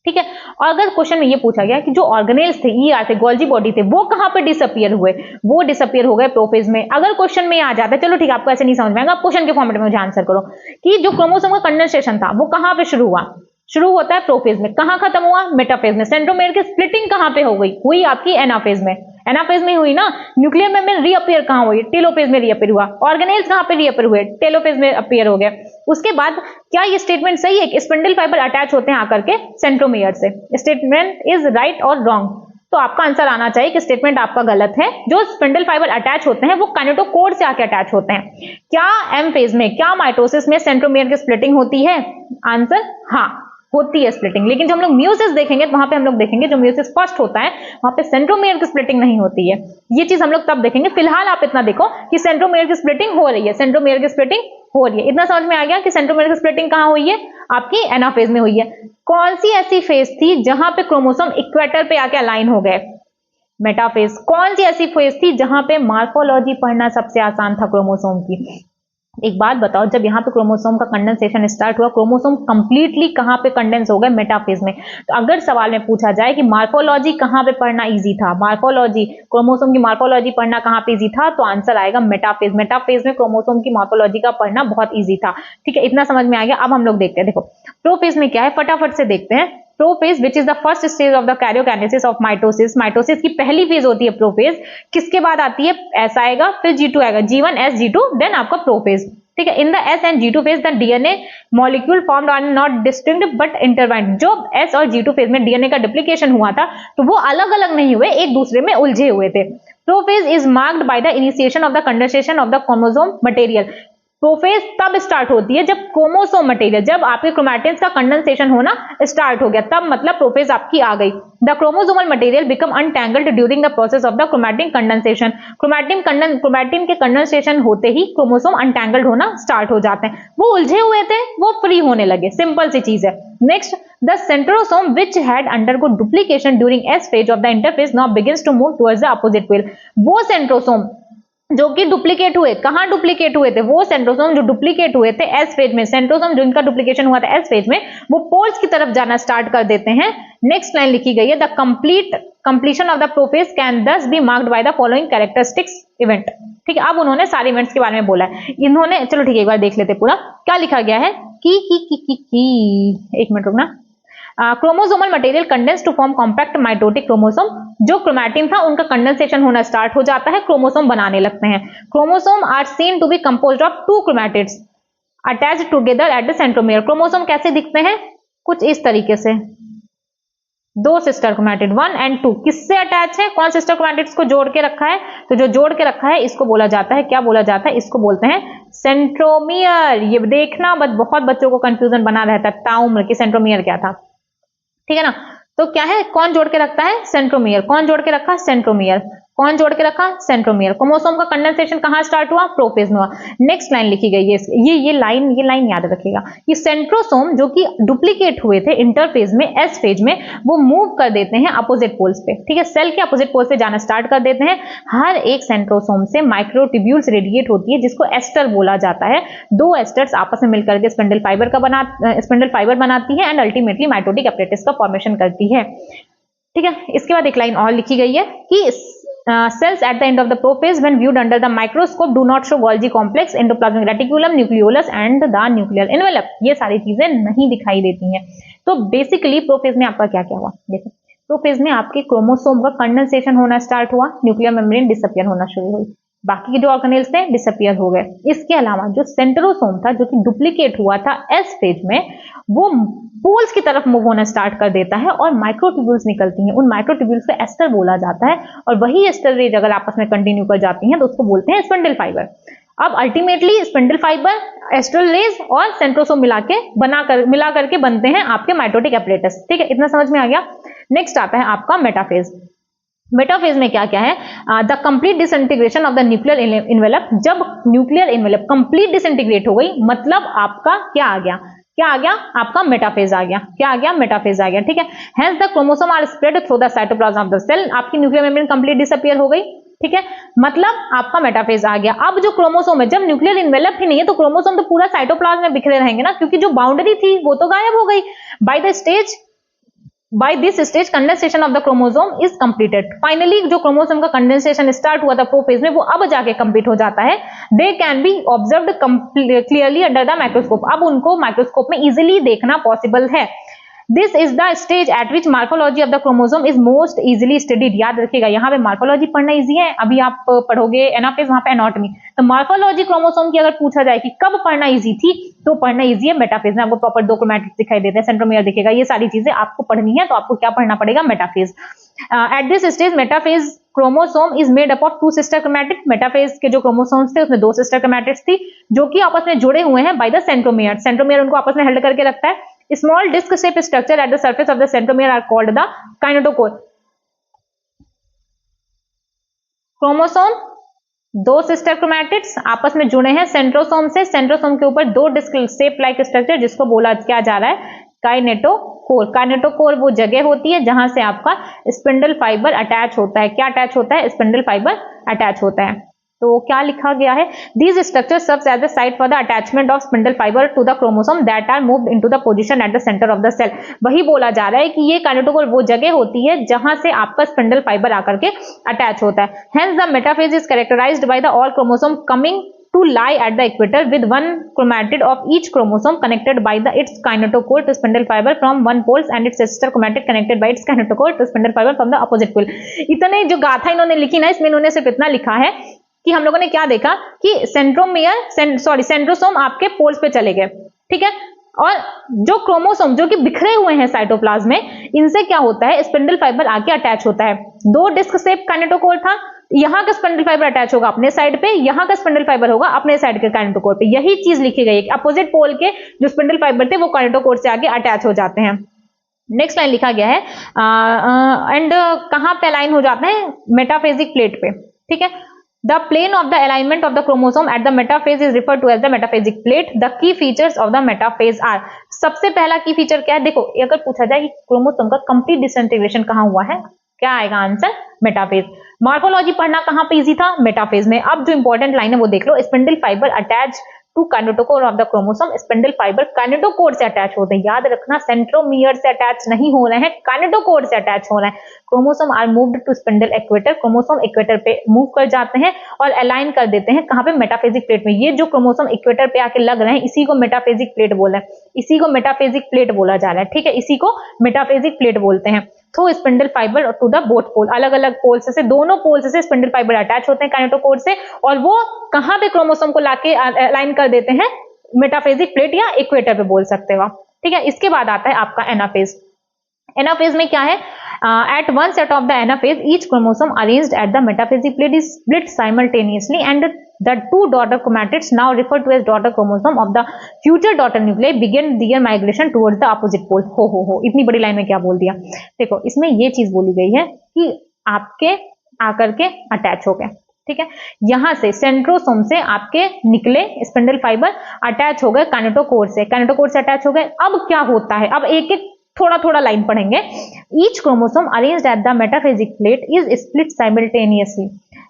ठीक है, और अगर क्वेश्चन में ये पूछा गया कि जो ऑर्गेनेल्स थे, ईआर थे, गोल्जी बॉडी थे, वो कहां पे डिसअपियर हुए, वो डिसअपियर हो गए प्रोफेज में। अगर क्वेश्चन में आ जाता है, चलो ठीक है, आपको ऐसे नहीं समझ में आएगा, आप क्वेश्चन के फॉर्मेट में मुझे आंसर करो कि जो क्रोमोसोम का कंडेंसेशन था वो कहां पे शुरू हुआ, शुरू होता है प्रोफेज में, कहां खत्म हुआ, मेटाफेज में। सेंट्रोमेयर की स्प्लिटिंग कहां पे हो गई, हुई आपकी एनाफेज में, एनाफेज में हुई ना। न्यूक्लियर मेम्ब्रेन रीअपियर कहां हुई, टेलोफेज में रीअपियर हुआ। ऑर्गेनेल्स कहां पे रीअपियर हुए, टेलोफेज में अपीयर हो गया। उसके बाद क्या ये स्टेटमेंट सही है कि स्पिंडल फाइबर अटैच होते हैं आकर के सेंट्रोमेयर से, स्टेटमेंट इज राइट और रॉन्ग? तो आपका आंसर आना चाहिए कि स्टेटमेंट आपका गलत है। जो स्पिंडल फाइबर अटैच होते हैं वो काइनेटोकोर से आके अटैच होते हैं। क्या एम फेज में, क्या माइटोसिस में सेंट्रोमेयर की स्प्लिटिंग होती है? आंसर हाँ, होती है स्प्लिटिंग। लेकिन जब हम लोग म्यूसिस देखेंगे तो वहां पे हम लोग देखेंगे जो म्यूसिस फर्स्ट होता है वहां पे सेंट्रोमेयर की स्प्लिटिंग नहीं होती है। ये चीज हम लोग तब देखेंगे। फिलहाल आप इतना देखो कि सेंट्रोमेयर की स्प्लिटिंग हो रही है, सेंट्रोमेयर की स्प्लिटिंग हो रही है। इतना समझ में आ गया कि सेंट्रोमेयर की स्प्लिटिंग कहां हुई है, आपकी एनाफेज में हुई है। कौन सी ऐसी फेज थी जहां पे क्रोमोसोम इक्वेटर पे आके अलाइन हो गए? मेटाफेज। कौन सी ऐसी फेज थी जहां पे मार्फोलॉजी पढ़ना सबसे आसान था क्रोमोसोम की? एक बात बताओ, जब यहाँ पे क्रोमोसोम का कंडेंसेशन स्टार्ट हुआ, क्रोमोसोम कंप्लीटली कहाँ पे कंडेंस हो गए? मेटाफेज में। तो अगर सवाल में पूछा जाए कि मार्फोलॉजी कहाँ पे पढ़ना इजी था, मार्फोलॉजी, क्रोमोसोम की मार्फोलॉजी पढ़ना कहाँ पे इजी था, तो आंसर आएगा मेटाफेज। मेटाफेज में क्रोमोसोम की मार्फोलॉजी का पढ़ना बहुत ईजी था। ठीक है, इतना समझ में आ गया। अब हम लोग देखते हैं, देखो प्रोफेज में क्या है, फटाफट से देखते हैं। Prophase which is the first stage of the karyokinesis of mitosis. Mitosis की पहली फेज होती है प्रोफेज। किसके बाद आती है? एस आएगा, फिर G2 आएगा, G1 S G2, देन आपका प्रोफेज। ठीक है, in the S and G2 phase the DNA molecule formed are not distinct but intertwined. जो S और G2 फेज में डीएनए का डुप्लीकेशन हुआ था तो वो अलग अलग नहीं हुए, एक दूसरे में उलझे हुए थे। Prophase is marked by the initiation of the condensation of the chromosome material. Prophase तब स्टार्ट होती है जब क्रोमोसोम मटेरियल, जब आपके क्रोमैटिन्स का कंडेंसेशन होना स्टार्ट हो गया, तब मतलब प्रोफेज आपकी आ गई। The chromosomal material become untangled during the process of the chromatin condensation. Chromatin के कंडेंसेशन होते ही क्रोमोसोम अनटैंगल्ड होना स्टार्ट हो जाते हैं। वो उलझे हुए थे, वो फ्री होने लगे, सिंपल सी चीज है। Next, the centrosome which had undergo duplication during S phase of the interphase now begins to move towards the opposite pole. वो सेंट्रोसोम जो कि डुप्लीकेट हुए, कहां डुप्लीकेट हुए थे? वो सेंट्रोसोम जो डुप्लीकेट हुए थे एस फेज में, सेंट्रोसोम जो इनका डुप्लीकेशन हुआ था एस फेज में, वो पोल्स की तरफ जाना स्टार्ट कर देते हैं। नेक्स्ट लाइन लिखी गई है, the completion of the prophase can thus be marked by the following characteristics event. ठीक है, अब उन्होंने सारे इवेंट्स के बारे में बोला है इन्होंने। चलो ठीक है, एक बार देख लेते पूरा क्या लिखा गया है। एक मिनट रुकना। Chromosomal material condense to form compact mitotic chromosome. जो क्रोमैटिन था उनका कंडेंसेशन होना स्टार्ट हो जाता है, क्रोमोसोम बनाने लगते हैं। Chromosome are seen to be composed of two chromatids attached together at the centromere. Chromosome कैसे दिखते हैं? कुछ इस तरीके से, दो सिस्टर क्रोमैटिड 1 और 2 किससे अटैच है? कौन सिस्टर क्रोमैटिड्स को जोड़ के रखा है? तो जो जोड़ के रखा है इसको बोला जाता है, क्या बोला जाता है? इसको बोलते हैं सेंट्रोमियर। ये देखना बहुत बच्चों को कंफ्यूजन बना रहता है ताउम्र कि सेंट्रोमियर क्या था। ठीक है ना, तो क्या है, कौन जोड़ के रखता है? सेंट्रोमियर। कौन जोड़ के रखा? सेंट्रोमियर। कौन जोड़ के रखा? सेंट्रोमियर। क्रोमोसोम का कंडेंसेशन कहां स्टार्ट हुआ? प्रोफेज में हुआ। नेक्स्ट लाइन लिखी गई है, ये लाइन याद रखिएगा। ये सेंट्रोसोम जो कि डुप्लीकेट हुए थे इंटरफेज में, एस फेज में, वो मूव कर देते हैं अपोजिट पोल्स पे। ठीक है, सेल के अपोजिट पोल्स पे जाना स्टार्ट कर देते हैं। हर एक सेंट्रोसोम से माइक्रोट्यूब्यूल्स रेडिएट होती है जिसको एस्टर बोला जाता है। दो एस्टर्स आपस में मिलकर के स्पिंडल फाइबर बनाती है एंड अल्टीमेटली माइटोटिक एपरेटस का फॉर्मेशन करती है। ठीक है, इसके बाद एक लाइन और लिखी गई है कि cells at the end of the prophase when viewed under the microscope do not show Golgi complex, endoplasmic reticulum, nucleolus and the nuclear envelope। ये सारी चीजें नहीं दिखाई देती हैं। तो बेसिकली प्रोफेज में आपका क्या क्या हुआ? देखो, प्रोफेज में आपके क्रोमोसोम का कंडेंसेशन होना स्टार्ट हुआ, न्यूक्लियर मेम्ब्रेन डिसअपियर होना शुरू हुई। बाकी के जो ऑर्गेनेल्स थे डिसअपियर हो गए। इसके अलावा जो सेंट्रोसोम था जो कि डुप्लीकेट हुआ था एस फेज में, वो पोल्स की तरफ मूव होना स्टार्ट कर देता है और माइक्रोट्यूब्यूल्स निकलती हैं। उन माइक्रोट्यूब्यूल्स को एस्टर बोला जाता है और वही एस्टर रेज अगर आपस में कंटिन्यू कर जाती हैं तो उसको बोलते हैं स्पिंडल फाइबर। अब ultimately spindle fibre, astral rays और सेंट्रोसोम मिला करके बनते हैं आपके माइटोटिक एपरेटस। ठीक है, इतना समझ में आ गया। नेक्स्ट आता है आपका मेटाफेज। मेटाफेज में क्या क्या है? The complete disintegration of the nuclear envelope. जब न्यूक्लियर इन्वेलप कंप्लीट डिसइंटीग्रेट हो गई, मतलब आपका क्या आ गया? क्या आ गया? आपका मेटाफेज आ गया। क्या आ गया? मेटाफेज आ गया। ठीक है, hence the chromosome are spread through the cytoplasm of the cell. आपकी न्यूक्लियर मेम्ब्रेन कंप्लीट डिसअपियर हो गई। ठीक है, मतलब आपका मेटाफेज आ गया। अब जो क्रोमोसोम है, जब न्यूक्लियर इन्वेलप ही नहीं है तो क्रोमोसोम तो पूरा साइटोप्लाज्म में बिखरे रहेंगे ना, क्योंकि जो बाउंड्री थी वो तो गायब हो गई। By this stage condensation of the chromosome is completed. Finally जो क्रोमोसोम का कंडेंसेशन स्टार्ट हुआ था प्रोफेज में, वो अब जाके कंप्लीट हो जाता है। They can be observed clearly under the microscope. अब उनको माइक्रोस्कोप में इजीली देखना पॉसिबल है। This is the stage at which morphology of the chromosome is most easily studied. याद रखिएगा, यहाँ पे मॉर्फोलॉजी पढ़ना इजी है। अभी आप पढ़ोगे एनाफेज, वहां पे एनाटॉमी। तो मॉर्फोलॉजी क्रोमोसोम की अगर पूछा जाए कि कब पढ़ना इजी थी, तो पढ़ना इजी है मेटाफेज में। आपको प्रॉपर 2 क्रोमैटिड्स दिखाई देते हैं, सेंट्रोमियर दिखेगा, ये सारी चीजें आपको पढ़नी है। तो आपको क्या पढ़ना पड़ेगा? Metaphase. At this stage metaphase chromosome is made up of 2 sister chromatid. Metaphase के जो क्रोमोसोम्स थे उसमें 2 सिस्टर क्रोमैटिड्स थी जो कि आपस में जुड़े हुए हैं बाय द सेंट्रोमियर। सेंट्रोमियर उनको आपस में हेल्ड करके रखता है। Small disc shaped structure at the surface of the centromere are called the kinetochore. Chromosome 2 sister chromatids आपस में जुड़े हैं सेंट्रोसोम से। सेंट्रोसोम के ऊपर 2 डिस्क शेप लाइक स्ट्रक्चर जिसको बोला क्या जा रहा है? काइनेटोकोर। काइनेटोकोर वो जगह होती है जहां से आपका स्पिंडल फाइबर अटैच होता है। क्या अटैच होता है? स्पिंडल फाइबर अटैच होता है। तो क्या लिखा गया है? These structures serves as the site for the attachment of spindle fiber to the chromosome that are moved into the position at the center of the cell. वही बोला जा रहा है कि ये काइनेटोकोर वो जगह होती है जहां से आपका स्पिंडल फाइबर आकर के अटैच होता है। Hence the metaphase is characterized by the all chromosome coming to lie at the equator with one chromatid of each chromosome connected by its kinetochore to spindle fiber from one pole and its sister chromatid connected by its kinetochore to spindle fiber from the opposite pole. इतने जो गाथा इन्होंने लिखी ना, इसमें इन्होंने सिर्फ इतना लिखा है कि हम लोगों ने क्या देखा कि सेंट्रोसोम आपके पोल्स पे चले गए। ठीक है, और जो क्रोमोसोम जो कि बिखरे हुए हैं साइटोप्लाज्म में, इनसे क्या होता है? स्पिंडल फाइबर आके अटैच होता है। 2 डिस्क शेप काइनेटोकोर था, यहाँ का स्पिंडल फाइबर अटैच होगा अपने साइड पे, यहाँ का स्पिंडल फाइबर होगा अपने साइड के काइनेटोकोर पे। यही चीज लिखी गई है कि अपोजिट पोल के जो स्पिंडल फाइबर थे वो काइनेटोकोर से आगे अटैच हो जाते हैं। नेक्स्ट लाइन लिखा गया है एंड कहां पे अलाइन हो जाते हैं? मेटाफेजिक प्लेट पे। ठीक है, The plane of the alignment of the chromosome at the metaphase is referred to as the metaphasic plate. The key features of the metaphase are. सबसे पहला की फीचर क्या है? देखो, अगर पूछा जाए कि क्रोमोसोम का कंप्लीट डिसइंटीग्रेशन कहां हुआ है, क्या आएगा आंसर? मेटाफेज। मॉर्फोलॉजी पढ़ना कहां पे इजी था? मेटाफेज में। अब जो इंपॉर्टेंट लाइन है वो देख लो, spindle fibre attach to kinetochore of the chromosome. Spindle fibre kinetochore से अटैच होते हैं। याद रखना, सेंट्रोमियर से अटैच नहीं हो रहे हैं, काइनेटोकोर से अटैच हो रहे हैं। Chromosome are moved to spindle equator. Chromosome equator पे मूव कर जाते हैं और अलाइन कर देते हैं कहां पे? मेटाफेजिक प्लेट में। ये जो क्रोमोसोम इक्वेटर पे आके लग रहे हैं, इसी को मेटाफेजिक प्लेट बोल रहे हैं। इसी को मेटाफेजिक प्लेट बोला जा रहा है। ठीक है, इसी को मेटाफेजिक प्लेट बोलते हैं। Through spindle fibre to the both pole. अलग अलग पोल्स से, दोनों पोल्स से स्पिंडल फाइबर अटैच होते हैं काइनेटोकोर से, और वो कहां पे क्रोमोसोम को लाके अलाइन कर देते हैं? मेटाफेजिक प्लेट या इक्वेटर पे बोल सकते हो आप। ठीक है, इसके बाद आता है आपका एनाफेज। एनाफेज में क्या है? At one set of the anaphase, each chromosome arranged at the metaphasic plate is split simultaneously, and the 2 daughter chromatids, now referred to as daughter chromosome of the future daughter nuclei, begin their migration towards the opposite pole. हो इतनी बड़ी line में क्या बोल दिया? देखो, इसमें ये चीज बोली गई है कि आपके आकर के अटैच हो गए। ठीक है, यहां से सेंट्रोसोम से आपके निकले स्पिंडल फाइबर अटैच हो गए काइनेटोकोर से। काइनेटोकोर से अटैच हो गए। अब क्या होता है? अब एक एक थोड़ा थोड़ा लाइन पढ़ेंगे। Each chromosome arranged at the metaphasic plate is split simultaneously.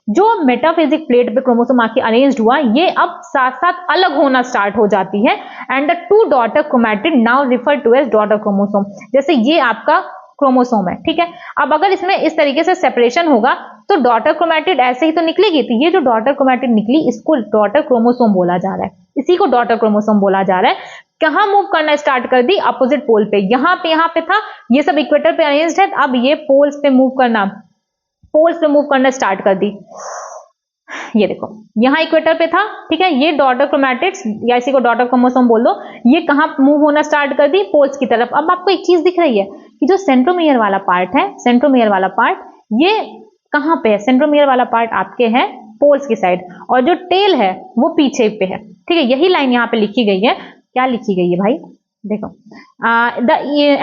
जो मेटाफेजिक प्लेट पे क्रोमोसोम आके अरेंज्ड हुआ, ये अब साथ साथ अलग होना स्टार्ट हो जाती है। And the 2 daughter chromatid now refer to as daughter chromosome. जैसे ये आपका क्रोमोसोम है। ठीक है, अब अगर इसमें इस तरीके से सेपरेशन होगा तो डॉटर क्रोमैटिड ऐसे ही तो निकलेगी। तो ये जो डॉटर क्रोमैटिड निकली, इसको डॉटर क्रोमोसोम बोला जा रहा है। इसी को डॉटर क्रोमोसोम बोला जा रहा है। कहां मूव करना स्टार्ट कर दी? अपोजिट पोल पे। यहाँ पे था, ये सब इक्वेटर पे अरेंज्ड है। अब ये पोल्स पे मूव करना स्टार्ट कर दी। ये देखो यहाँ इक्वेटर पे था, ठीक है, ये डॉटर क्रोमैटिड्स या इसी को डॉटर क्रोमोसोम बोल दो, ये कहाँ मूव होना स्टार्ट कर दी, पोल्स की तरफ। अब आपको एक चीज दिख रही है कि जो सेंट्रोमियर वाला पार्ट है, सेंट्रोमियर वाला पार्ट ये कहाँ पे है, सेंट्रोमियर वाला पार्ट आपके है पोल्स की साइड, और जो टेल है वो पीछे पे है, ठीक है। यही लाइन यहाँ पे लिखी गई है, क्या लिखी गई है भाई, देखो,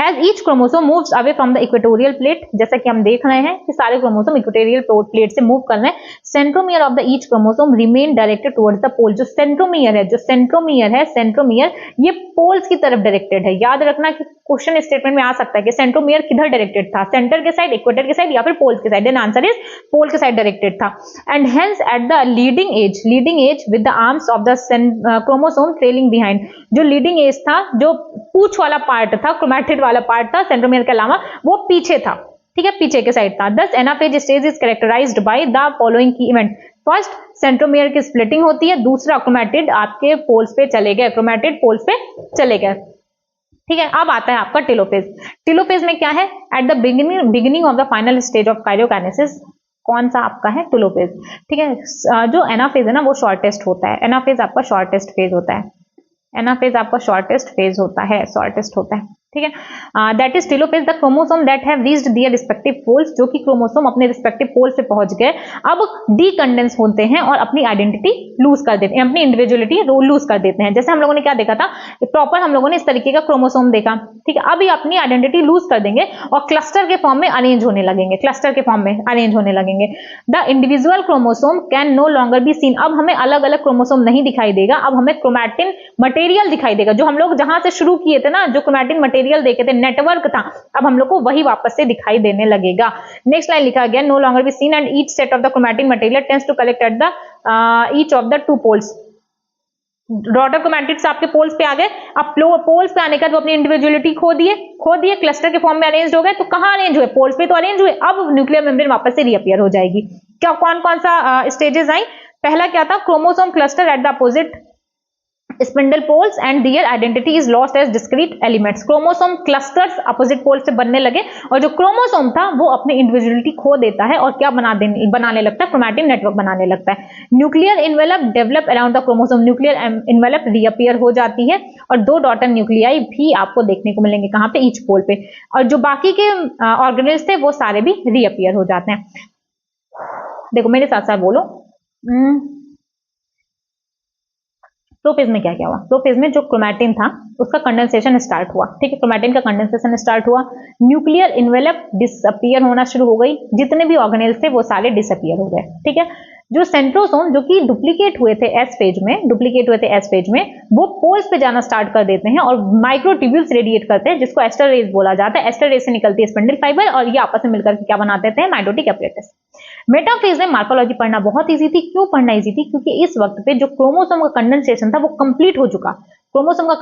as each chromosome moves away from the equatorial plate, जैसा कि हम देख रहे हैं कि सारे क्रोमोसोम इक्वेटोरियल प्लेट से मूव कर रहे हैं। Centromere of the each chromosome remain directed towards the pole, जो सेंट्रोमियर है, जो सेंट्रोमियर है, सेंट्रोमियर ये पोल्स की तरफ डायरेक्टेड है। याद रखना कि क्वेश्चन स्टेटमेंट में आ सकता है कि सेंट्रोमियर किधर डायरेक्टेड था, सेंटर के साइड, इक्वेटर के साइड या फिर पोल्स के side, then answer is pole के साइड डायरेक्टेड था। And hence at the leading edge with the arms of the chromosome trailing behind, जो लीडिंग एज था, जो पूंछ वाला पार्ट था, क्रोमैटिड वाला पार्ट था सेंट्रोमियर के अलावा, वो पीछे था, ठीक है, पीछे के साइड था। This anaphase stage is characterized by the following key event. First, centromere की स्प्लिटिंग होती है, दूसरा क्रोमैटिड आपके पोल्स पे चले गए, क्रोमैटिड पोल्स पे चले गए, ठीक है। अब आता है आपका टेलोफेज। टेलोफेज में क्या है, at the beginning of the final stage of karyokinesis, कौन सा आपका है, टेलोफेज, ठीक है। जो एनाफेज है ना वो शॉर्टेस्ट होता है, एनाफेज आपका शॉर्टेस्ट फेज होता है, एनाफेज आपका शॉर्टेस्ट फेज होता है, शॉर्टेस्ट होता है, ठीक है। That is telophase the chromosome that have reached their respective poles, जो कि क्रोमोसोम अपने रिस्पेक्टिव पोल्स पे पहुंच गए, अब डीकंडेंस होते हैं और अपनी आइडेंटिटी लूज कर देते हैं, अपनी इंडिविजुअलिटी लूज कर देते हैं। जैसे हम लोगों ने क्या देखा था, प्रॉपर हम लोगों ने इस तरीके का क्रोमोसोम देखा, ठीक है। अब ये अपनी आइडेंटिटी लूज कर देंगे और क्लस्टर के फॉर्म में अरेंज होने लगेंगे, क्लस्टर के फॉर्म में अरेंज होने लगेंगे। The individual chromosome can no longer be seen, अब हमें अलग अलग क्रोमोसोम नहीं दिखाई देगा, अब हमें क्रोमैटिन मटेरियल दिखाई देगा, जो हम लोग जहां से शुरू किए थे ना, जो क्रोमैटिन मटेरियल देखे थे, नेटवर्क था, अब हम लोग को वही वापस से दिखाई देने लगेगा। नेक्स्ट लाइन लिखा गया, no longer be seen and each set of the chromatin material tends to collect at the each of the two poles. Daughter chromatids आपके पोल्स पे आ गए, अब पोल्स पे आने का वो अपनी इंडिविजुअलिटी खो दिए, क्लस्टर के फॉर्म में अरेंज हो गए, तो कहां अरेंज हुए, पोल्स पे तो अरेंज हुए, अब न्यूक्लियर मेम्ब्रेन वापस से रीअपियर हो जाएगी। क्या कौन कौन सा स्टेजेस आई, पहला क्या था, chromosome cluster at the opposite spindle poles and their identity is lost as discrete elements. Chromosome clusters opposite pole से बनने लगे और जो क्रोमोसोम था वो अपनी इंडिविजुअलिटी खो देता है और क्या बनाने लगता है, क्रोमैटिन नेटवर्क बनाने लगता है। Nuclear envelope develop around the chromosome, nuclear envelope reappear हो जाती है और दो डॉटर न्यूक्लियाई भी आपको देखने को मिलेंगे, कहां पे, ईच पोल पे, और जो बाकी के ऑर्गेनेल्स थे वो सारे भी रीअपियर हो जाते हैं। देखो मेरे साथ साथ बोलो, प्रोफेज में क्या क्या हुआ, प्रोफेज में जो क्रोमैटिन था उसका कंडेंसेशन स्टार्ट हुआ, ठीक है, क्रोमैटिन का कंडेंसेशन स्टार्ट हुआ, न्यूक्लियर इन्वेलप डिसअपियर होना शुरू हो गई, जितने भी ऑर्गेनेल्स थे वो सारे डिसअपियर हो गए, ठीक है। जो सेंट्रोसोम जो कि डुप्लीकेट हुए थे एस फेज में, वो पोल्स पे जाना स्टार्ट कर देते हैं और माइक्रोट्यूब्यूल्स रेडिएट करते हैं, जिसको एस्टर रेज बोला जाता है। एस्टर रेज से निकलती है स्पिंडल फाइबर और ये आपस में मिलकर क्या बना देते हैं, माइटोटिक एपरेटस। मेटाफेज में मार्कोलॉजी पढ़ना बहुत इजी थी, क्यों पढ़ना इजी थी, क्योंकि इस वक्त पे जो क्रोमोसोम का कंडेंसेशन था वो कंप्लीट हो चुका, क्रोमोसोम का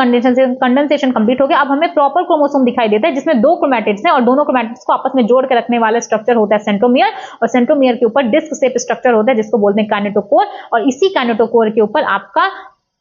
कंडेंसेशन कंप्लीट हो गया। अब हमें प्रॉपर क्रोमोसोम दिखाई देता है जिसमें दो क्रोमैटिड्स हैं और दोनों क्रोमैटिड्स को आपस में जोड़ के रखने वाला स्ट्रक्चर होता है सेंट्रोमियर, और सेंट्रोमियर के ऊपर डिस्क शेप स्ट्रक्चर होता है जिसको बोलते हैं काइनेटोकोर, और इसी काइनेटोकोर के ऊपर आपका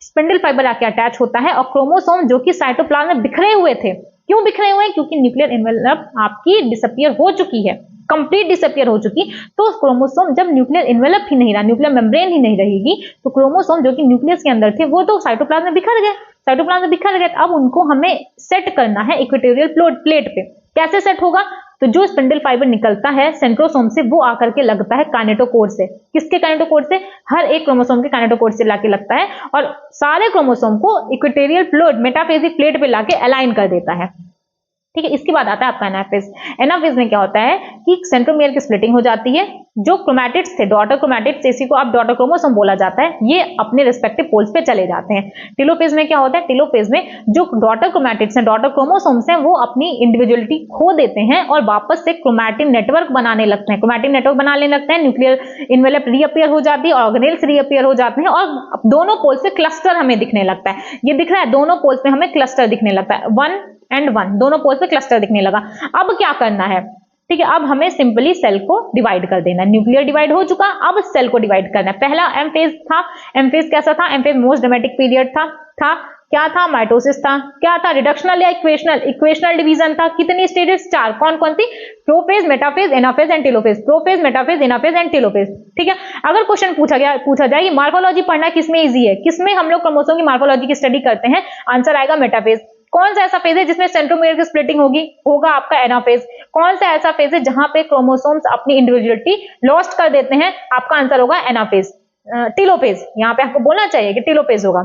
स्पिंडल फाइबर आके अटैच होता है। और क्रोमोसोम जो कि साइटोप्लाज्म में बिखरे हुए थे, क्यों बिखरे हुए हैं, क्योंकि न्यूक्लियर इन्वेलप आपकी डिसअपियर हो चुकी है, कंप्लीट डिसअपियर हो चुकी, तो क्रोमोसोम जब न्यूक्लियर इन्वेलप ही नहीं रहा, न्यूक्लियर मेम्ब्रेन ही नहीं रहेगी, तो क्रोमोसोम जो कि न्यूक्लियस के अंदर थे वो तो साइटोप्लाज्म में बिखर गए, अब उनको हमें सेट करना है इक्वेटोरियल प्लेट पे। कैसे सेट होगा, तो जो स्पिंडल फाइबर निकलता है सेंट्रोसोम से वो आकर के लगता है काइनेटोकोर से। किसके काइनेटोकोर से, हर एक क्रोमोसोम के काइनेटोकोर से लाके लगता है और सारे क्रोमोसोम को इक्वेटोरियल प्लेट, मेटाफेजिक प्लेट पे लाके अलाइन कर देता है, ठीक है। इसके बाद आता है आपका एनाफेज। एनाफेज में क्या होता है कि सेंट्रोमियर की स्प्लिटिंग हो जाती है, जो क्रोमैटिड्स थे, डॉटर क्रोमैटिड्स, इसी को अब डॉटर क्रोमोसोम बोला जाता है, ये अपने रिस्पेक्टिव पोल्स पे चले जाते हैं। टेलोफेज में क्या होता है, टेलोफेज में जो डॉटर क्रोमैटिड्स हैं, डॉटर क्रोमोसोम्स हैं, वो अपनी इंडिविजुअलिटी खो देते हैं और वापस से क्रोमैटिन नेटवर्क बनाने लगते हैं, न्यूक्लियर इन्वेलप रीअपियर हो जाती है, ऑर्गेनेल्स रीअपियर हो जाते हैं और दोनों पोल्स पे क्लस्टर हमें दिखने लगता है। ये दिख रहा है, दोनों पोल्स पे हमें क्लस्टर दिखने लगता है, 1 and 1 दोनों पोल्स पे क्लस्टर दिखने लगा। अब क्या करना है, ठीक है, अब हमें सिंपली सेल को डिवाइड कर देना है। न्यूक्लियर डिवाइड हो चुका, अब सेल को डिवाइड करना है। पहला एम फेज था, एम फेज कैसा था, M phase most dramatic period था क्या था? माइटोसिस था। क्या था? रिडक्शनल या इक्वेशनल? इक्वेशनल डिवीजन था। कितनी स्टेजेस? 4। कौन कौन सी? Prophase, metaphase, anaphase and telophase. Prophase, metaphase, anaphase and telophase. ठीक है। अगर क्वेश्चन पूछा जाए कि मार्फोलॉजी पढ़ना किसमें इजी है, किसमें हम लोग क्रोमोसोम की मार्फोलॉजी की स्टडी करते हैं, आंसर आएगा मेटाफेज। कौन सा ऐसा फेज है जिसमें सेंट्रोमियर की स्प्लिटिंग होगा आपका एनाफेज। कौन सा ऐसा फेज है जहां पे क्रोमोसोम्स अपनी इंडिविजुअलिटी लॉस्ट कर देते हैं, आपका आंसर होगा एनाफेज। टेलोफेज, यहां पे आपको बोलना चाहिए कि टेलोफेज होगा।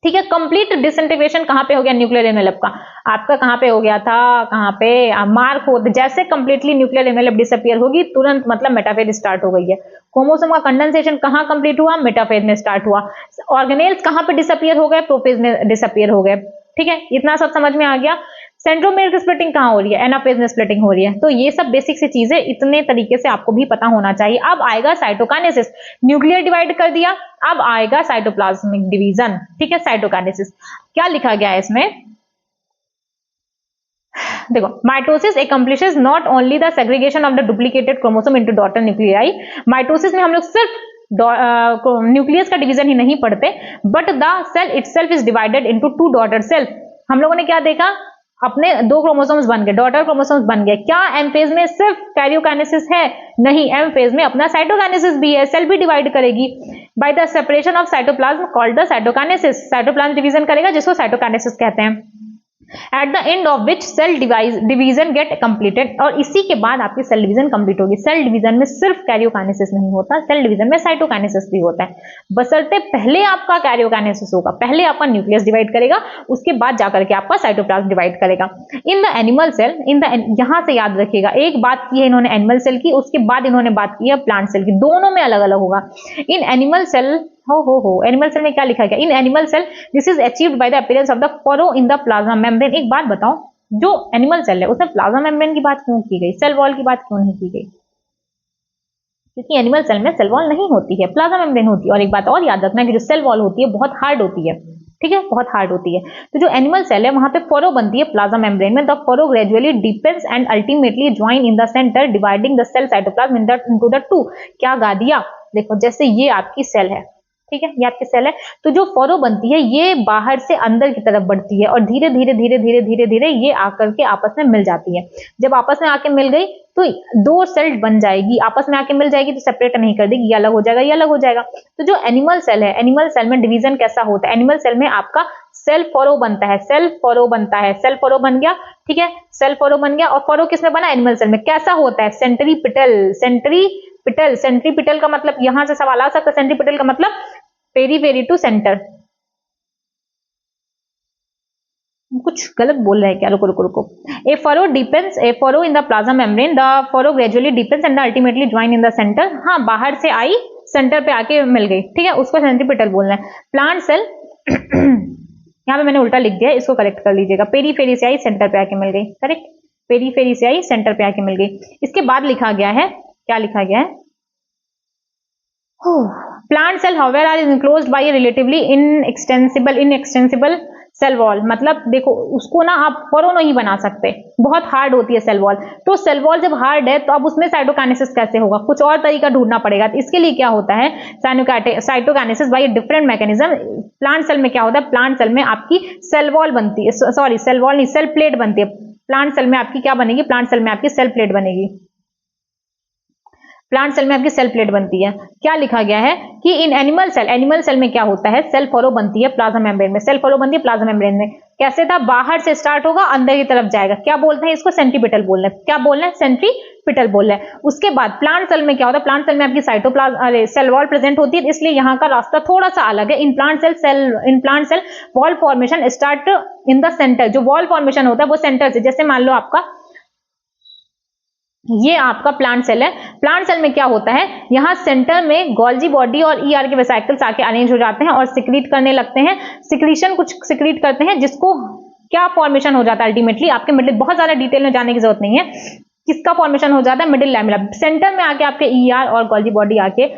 ठीक है। कंप्लीट डिसइंटीग्रेशन कहां पे हो गया न्यूक्लियर एनवेलप का? आपका कहां पे हो गया था? कहां पे? मार्क हो, जैसे कंप्लीटली न्यूक्लियर एनवेलप डिसअपियर होगी तुरंत मतलब मेटाफेज स्टार्ट हो गई है। क्रोमोसोम का कंडेंसेशन कहां कंप्लीट हुआ? मेटाफेज में स्टार्ट हुआ। ऑर्गेनेल्स कहां पे डिसअपियर हो गए? प्रोफेज में डिसअपियर हो गए। ठीक है, इतना सब समझ में आ गया। सेंट्रोमियर की स्प्लिटिंग कहां हो रही है? एनाफेज में स्प्लिटिंग हो रही है। तो ये सब बेसिक सी चीजें इतने तरीके से आपको भी पता होना चाहिए। अब आएगा साइटोकाइनेसिस। न्यूक्लियर डिवाइड कर दिया, अब आएगा साइटोप्लाज्मिक डिवीजन। ठीक है, साइटोकाइनेसिस क्या लिखा गया है इसमें? देखो, mitosis accomplishes not only the segregation of the duplicated chromosome into daughter nuclei। Mitosis में हम लोग सिर्फ न्यूक्लियस का डिवीजन ही नहीं पढ़ते, but the cell itself is divided into 2 daughter cell. हम लोगों ने क्या देखा? अपने 2 क्रोमोसोम्स बन गए, डॉटर क्रोमोसोम्स बन गए। क्या एम फेज में सिर्फ कैरियोकाइनेसिस है? नहीं, एम फेज में अपना साइटोकाइनेसिस भी है, सेल भी डिवाइड करेगी by the separation of cytoplasm called the cytokinesis. Cytoplasm division करेगा जिसको साइटोकाइनेसिस कहते हैं। At the end of which cell division get completed, और इसी के बाद आपकी सेल डिवीजन कंप्लीट होगी। सेल डिवीजन में सिर्फ कैरियोकाइनेसिस नहीं होता, सेल डिवीजन में साइटोकाइनेसिस भी होता है। बशर्ते पहले आपका कैरियोकाइनेसिस होगा, पहले आपका न्यूक्लियस डिवाइड करेगा, उसके बाद जाकर के आपका साइटोप्लाज्म डिवाइड करेगा। इन द एनिमल सेल, यहां से याद रखिएगा, एक बात की है इन्होंने एनिमल सेल की, उसके बाद इन्होंने बात की है प्लांट सेल की, दोनों में अलग अलग होगा। In animal cell animal cell में क्या लिखा गया? In animal cell this is achieved by the appearance of the furrow in the plasma membrane. एक बात बताओ, जो एनिमल सेल है उसमें प्लाज्मा मेम्ब्रेन की बात क्यों की गई, सेल वॉल की बात क्यों नहीं की गई? क्योंकि एनिमल सेल में सेल वॉल नहीं होती है, प्लाज्मा मेम्ब्रेन होती है। और एक बात और याद रखना कि जो सेल वॉल होती है बहुत हार्ड होती है। ठीक है, बहुत हार्ड होती है। तो जो एनिमल सेल है वहां पे फरो बनती है प्लाज्मा मेम्ब्रेन में। The furrow gradually deepens and ultimately join in the centre dividing the cell cytoplasm into the 2। क्या गा दिया? देखो, जैसे ये आपकी सेल है, ठीक है, ये आपकी सेल है, तो जो फरो बनती है ये बाहर से अंदर की तरफ बढ़ती है और धीरे धीरे धीरे धीरे धीरे धीरे ये आकर के आपस में मिल जाती है। जब आपस में आके मिल गई तो 2 सेल बन जाएगी, आपस में आके मिल जाएगी तो सेपरेट नहीं कर देगी, ये अलग हो जाएगा, ये अलग हो जाएगा। तो जो एनिमल सेल है, एनिमल सेल में डिवीजन कैसा होता है? एनिमल सेल में आपका सेल फरो बनता है, सेल फरो बनता है, सेल फरो बन गया। ठीक है, सेल फरो बन गया, और फरो किसमें बना? एनिमल सेल में। कैसा होता है? सेंट्रीपिटल। सेंट्रीपिटल का मतलब यहां से सवाल आ सकता है, सेंट्रीपिटल का मतलब पेरीफेरी टू सेंटर। कुछ गलत बोल रहे हैं क्या? रुको। A furrow in the plasma membrane, the furrow gradually deepens and ultimately join in the centre. हाँ, बाहर से आई, सेंटर पे आके मिल गई। ठीक है, उसको सेंट्रीपिटल बोलना है। प्लांट सेल यहाँ पे मैंने उल्टा लिख दिया, इसको करेक्ट कर लीजिएगा। पेरीफेरी से आई, सेंटर पे आके मिल गई। करेक्ट, पेरीफेरी से आई, सेंटर पे आके मिल गई। इसके बाद लिखा गया है, क्या लिखा गया है? Plant cell however are enclosed by a relatively inextensible cell wall. मतलब देखो, उसको ना आप फरो नहीं बना सकते, बहुत हार्ड होती है सेल वॉल। तो सेल वॉल जब हार्ड है तो अब उसमें साइटोकाइनेसिस कैसे होगा? कुछ और तरीका ढूंढना पड़ेगा। तो इसके लिए क्या होता है? Cytokinesis by different mechanism. Plant cell में क्या होता है? प्लांट सेल में आपकी सेल वॉल बनती है, सॉरी सेल वॉल नहीं, सेल प्लेट बनती है। प्लांट सेल में आपकी क्या बनेगी? प्लांट सेल में आपकी सेल प्लेट बनेगी। प्लांट सेल में आपकी सेल प्लेट बनती है। क्या लिखा गया है कि इन एनिमल सेल में क्या होता है? सेल फरो बनती है प्लाज्मा मेम्ब्रेन में। सेल फरो बनती है प्लाज्मा मेम्ब्रेन में। कैसे था? बाहर से स्टार्ट होगा, अंदर की तरफ जाएगा। क्या बोलते हैं इसको? सेंट्रीपिटल बोल रहे हैं। क्या बोल रहे हैं? सेंट्रीपिटल बोल रहे हैं। उसके बाद प्लांट सेल में क्या होता है? प्लांट सेल में आपकी सेल वॉल प्रेजेंट होती है, इसलिए यहाँ का रास्ता थोड़ा सा अलग है। In plant cell wall formation start in the centre. जो वॉल फॉर्मेशन होता है वो सेंटर से, जैसे मान लो आपका ये आपका प्लांट सेल है। प्लांट सेल में क्या होता है? यहाँ सेंटर में गोल्जी बॉडी और ईआर के वेसिकल्स आके अरेंज हो जाते हैं और सिक्रीट करने लगते हैं। सिक्रीशन कुछ सिक्रीट करते हैं, जिसको क्या फॉर्मेशन हो जाता है? अल्टीमेटली आपके मिडिल, बहुत ज्यादा डिटेल में जाने की जरूरत नहीं है, किसका फॉर्मेशन हो जाता है? Middle lamella. सेंटर में आके आपके ईआर और गोल्जी बॉडी आके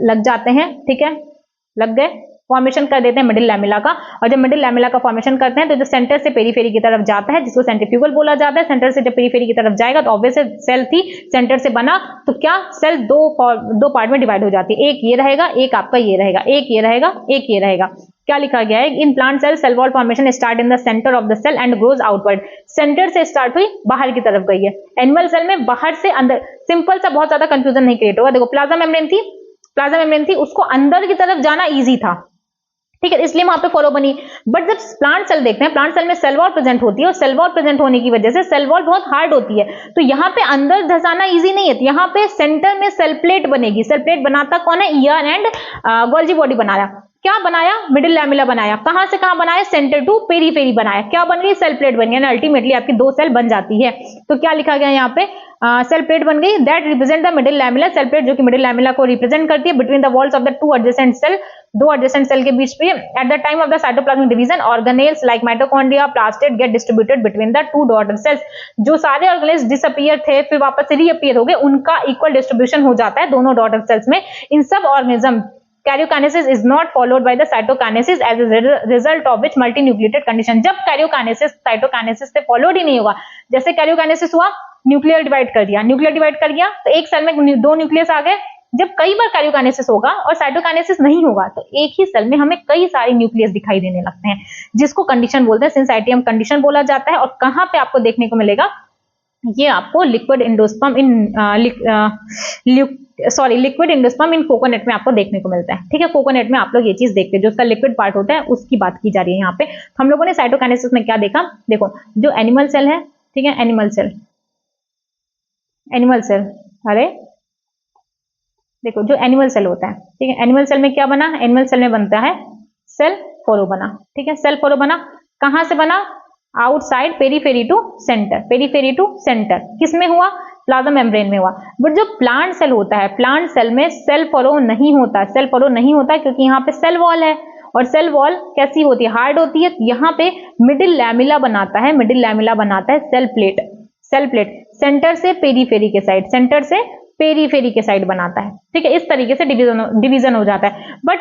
लग जाते हैं। ठीक है, लग गए, फॉर्मेशन कर देते हैं मिडिल लैमेला का। और जब मिडिल लैमेला का फॉर्मेशन करते हैं तो जो सेंटर से पेरीफेरी की तरफ जाता है, जिसको सेंट्रीफ्यूगल बोला जाता है, सेंटर से जब पेरीफेरी की तरफ जाएगा तो ऑब्वियस सेल थी, सेंटर से बना, तो क्या सेल दो पार्ट में डिवाइड हो जाती है। एक ये रहेगा, एक आपका ये रहेगा, एक ये रहेगा, एक ये रहेगा। क्या लिखा गया है, in plant cell cell wall formation start in the centre of the cell and grows outward. Centre से स्टार्ट हुई, बाहर की तरफ गई है। एनिमल सेल में बाहर से अंदर, सिंपल सा, बहुत ज्यादा कंफ्यूजन नहीं क्रिएट होगा। देखो प्लाज्मा मेम्ब्रेन थी, उसको अंदर की तरफ जाना इजी था, ठीक है, इसलिए वहां पे फॉलो बनी। बट जब प्लांट सेल देखते हैं, प्लांट सेल में सेल वॉल प्रेजेंट होती है और सेल वॉल प्रेजेंट होने की वजह से सेल वॉल बहुत हार्ड होती है, तो यहाँ पे अंदर धंसाना इजी नहीं है। तो यहाँ पे सेंटर में सेल प्लेट बनेगी। सेल प्लेट बनाता कौन है, ईयर एंड गोल्जी बॉडी बनाया। क्या बनाया, मिडिल लैमेला बनाया। कहां से कहां बनाया, सेंटर टू पेरीफेरी बनाया। क्या बन गई, सेल प्लेट बन गई। अल्टीमेटली आपकी दो सेल बन जाती है। तो क्या लिखा गया यहाँ पे, सेल प्लेट बन गई that represent the middle lamella. Cell plate जो कि मिडिल लैमेला को रिप्रेजेंट करती है between the walls of the two adjacent cell, दो एडजेसेंट सेल के बीच पे। At the time of the cytoplasmic division organelles like mitochondria, plastid get distributed between the two daughter cells. जो सारे organelles disappear थे फिर वापस से रीअपीयर हो गए, उनका इक्वल डिस्ट्रीब्यूशन हो जाता है दोनों डॉटर सेल्स में। इन सब organism karyokinesis is not followed by the cytokinesis as a result of which multinucleated condition। जब karyokinesis cytokinesis से फॉलोड ही नहीं होगा, जैसे karyokinesis हुआ, न्यूक्लियर डिवाइड कर दिया, तो एक सेल में दो न्यूक्लियस आ गए। जब कई बार karyokinesis होगा और cytokinesis नहीं होगा तो एक ही सेल में हमें कई सारे न्यूक्लियस दिखाई देने लगते हैं, जिसको कंडीशन बोलते हैं, सिंसाइटियम कंडीशन बोला जाता है। और कहां पे आपको देखने को मिलेगा, ये आपको लिक्विड एंडोस्पर्म इन कोकोनट में आपको देखने को मिलता है, ठीक है। कोकोनट में आप लोग ये चीज देखते हैं, जो उसका लिक्विड पार्ट होता है उसकी बात की जा रही है यहाँ पे। हम लोगों ने साइटोकाइनेसिस में क्या देखा, देखो जो एनिमल सेल है, ठीक है, एनिमल सेल, अरे देखो जो एनिमल सेल होता है, ठीक है, एनिमल सेल में क्या बना, एनिमल सेल में बनता है सेल फोरो बना, ठीक है, सेल फोरो बना। कहां से बना, आउटसाइड पेरीफेरी टू सेंटर। किसमें हुआ, प्लाज्मा मेम्ब्रेन में हुआ। बट जो प्लांट सेल होता है, प्लांट सेल में सेल फरो नहीं होता, क्योंकि यहाँ पे सेल वॉल है, और सेल वॉल कैसी होती है, हार्ड होती है। यहाँ पे मिडिल लैमेला बनाता है सेल प्लेट सेंटर से पेरीफेरी के साइड बनाता है, ठीक है। इस तरीके से डिवीजन हो जाता है। बट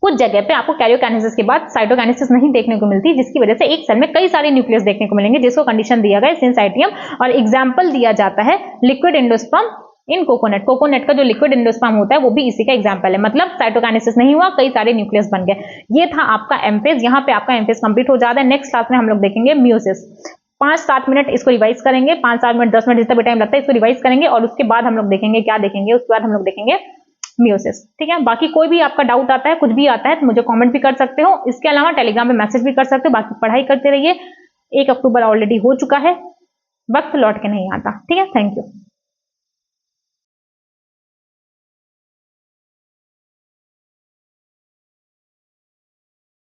कुछ जगह पे आपको कैरियोकाइनेसिस के बाद साइटोकाइनेसिस नहीं देखने को मिलती, जिसकी वजह से एक सेल में कई सारे न्यूक्लियस देखने को मिलेंगे, जिसको कंडीशन दिया गया सिंसाइटियम। और एग्जाम्पल दिया जाता है लिक्विड एंडोस्पर्म इन कोकोनट का जो लिक्विड एंडोस्पर्म होता है वो भी इसी का एग्जाम्पल है। मतलब साइटोकाइनेसिस नहीं हुआ, कई सारे न्यूक्लियस बन गए। ये था आपका एमफेज। यहाँ पे आपका एमफेज कंप्लीट हो जाता है। नेक्स्ट क्लास में हम लोग देखेंगे मियोसिस। 5-7 मिनट इसको रिवाइज करेंगे, 5-7 मिनट 10 मिनट जितना भी टाइम लगता है इसको रिवाइज करेंगे, और उसके बाद हम लोग देखेंगे क्या देखेंगे, उसके बाद हम लोग देखेंगे मियोसिस, ठीक है। बाकी कोई भी आपका डाउट आता है, कुछ भी आता है तो मुझे कमेंट भी कर सकते हो। इसके अलावा टेलीग्राम पे मैसेज भी कर सकते हो। बाकी पढ़ाई करते रहिए। 1 अक्टूबर ऑलरेडी हो चुका है, वक्त लौट के नहीं आता, ठीक है। Thank you.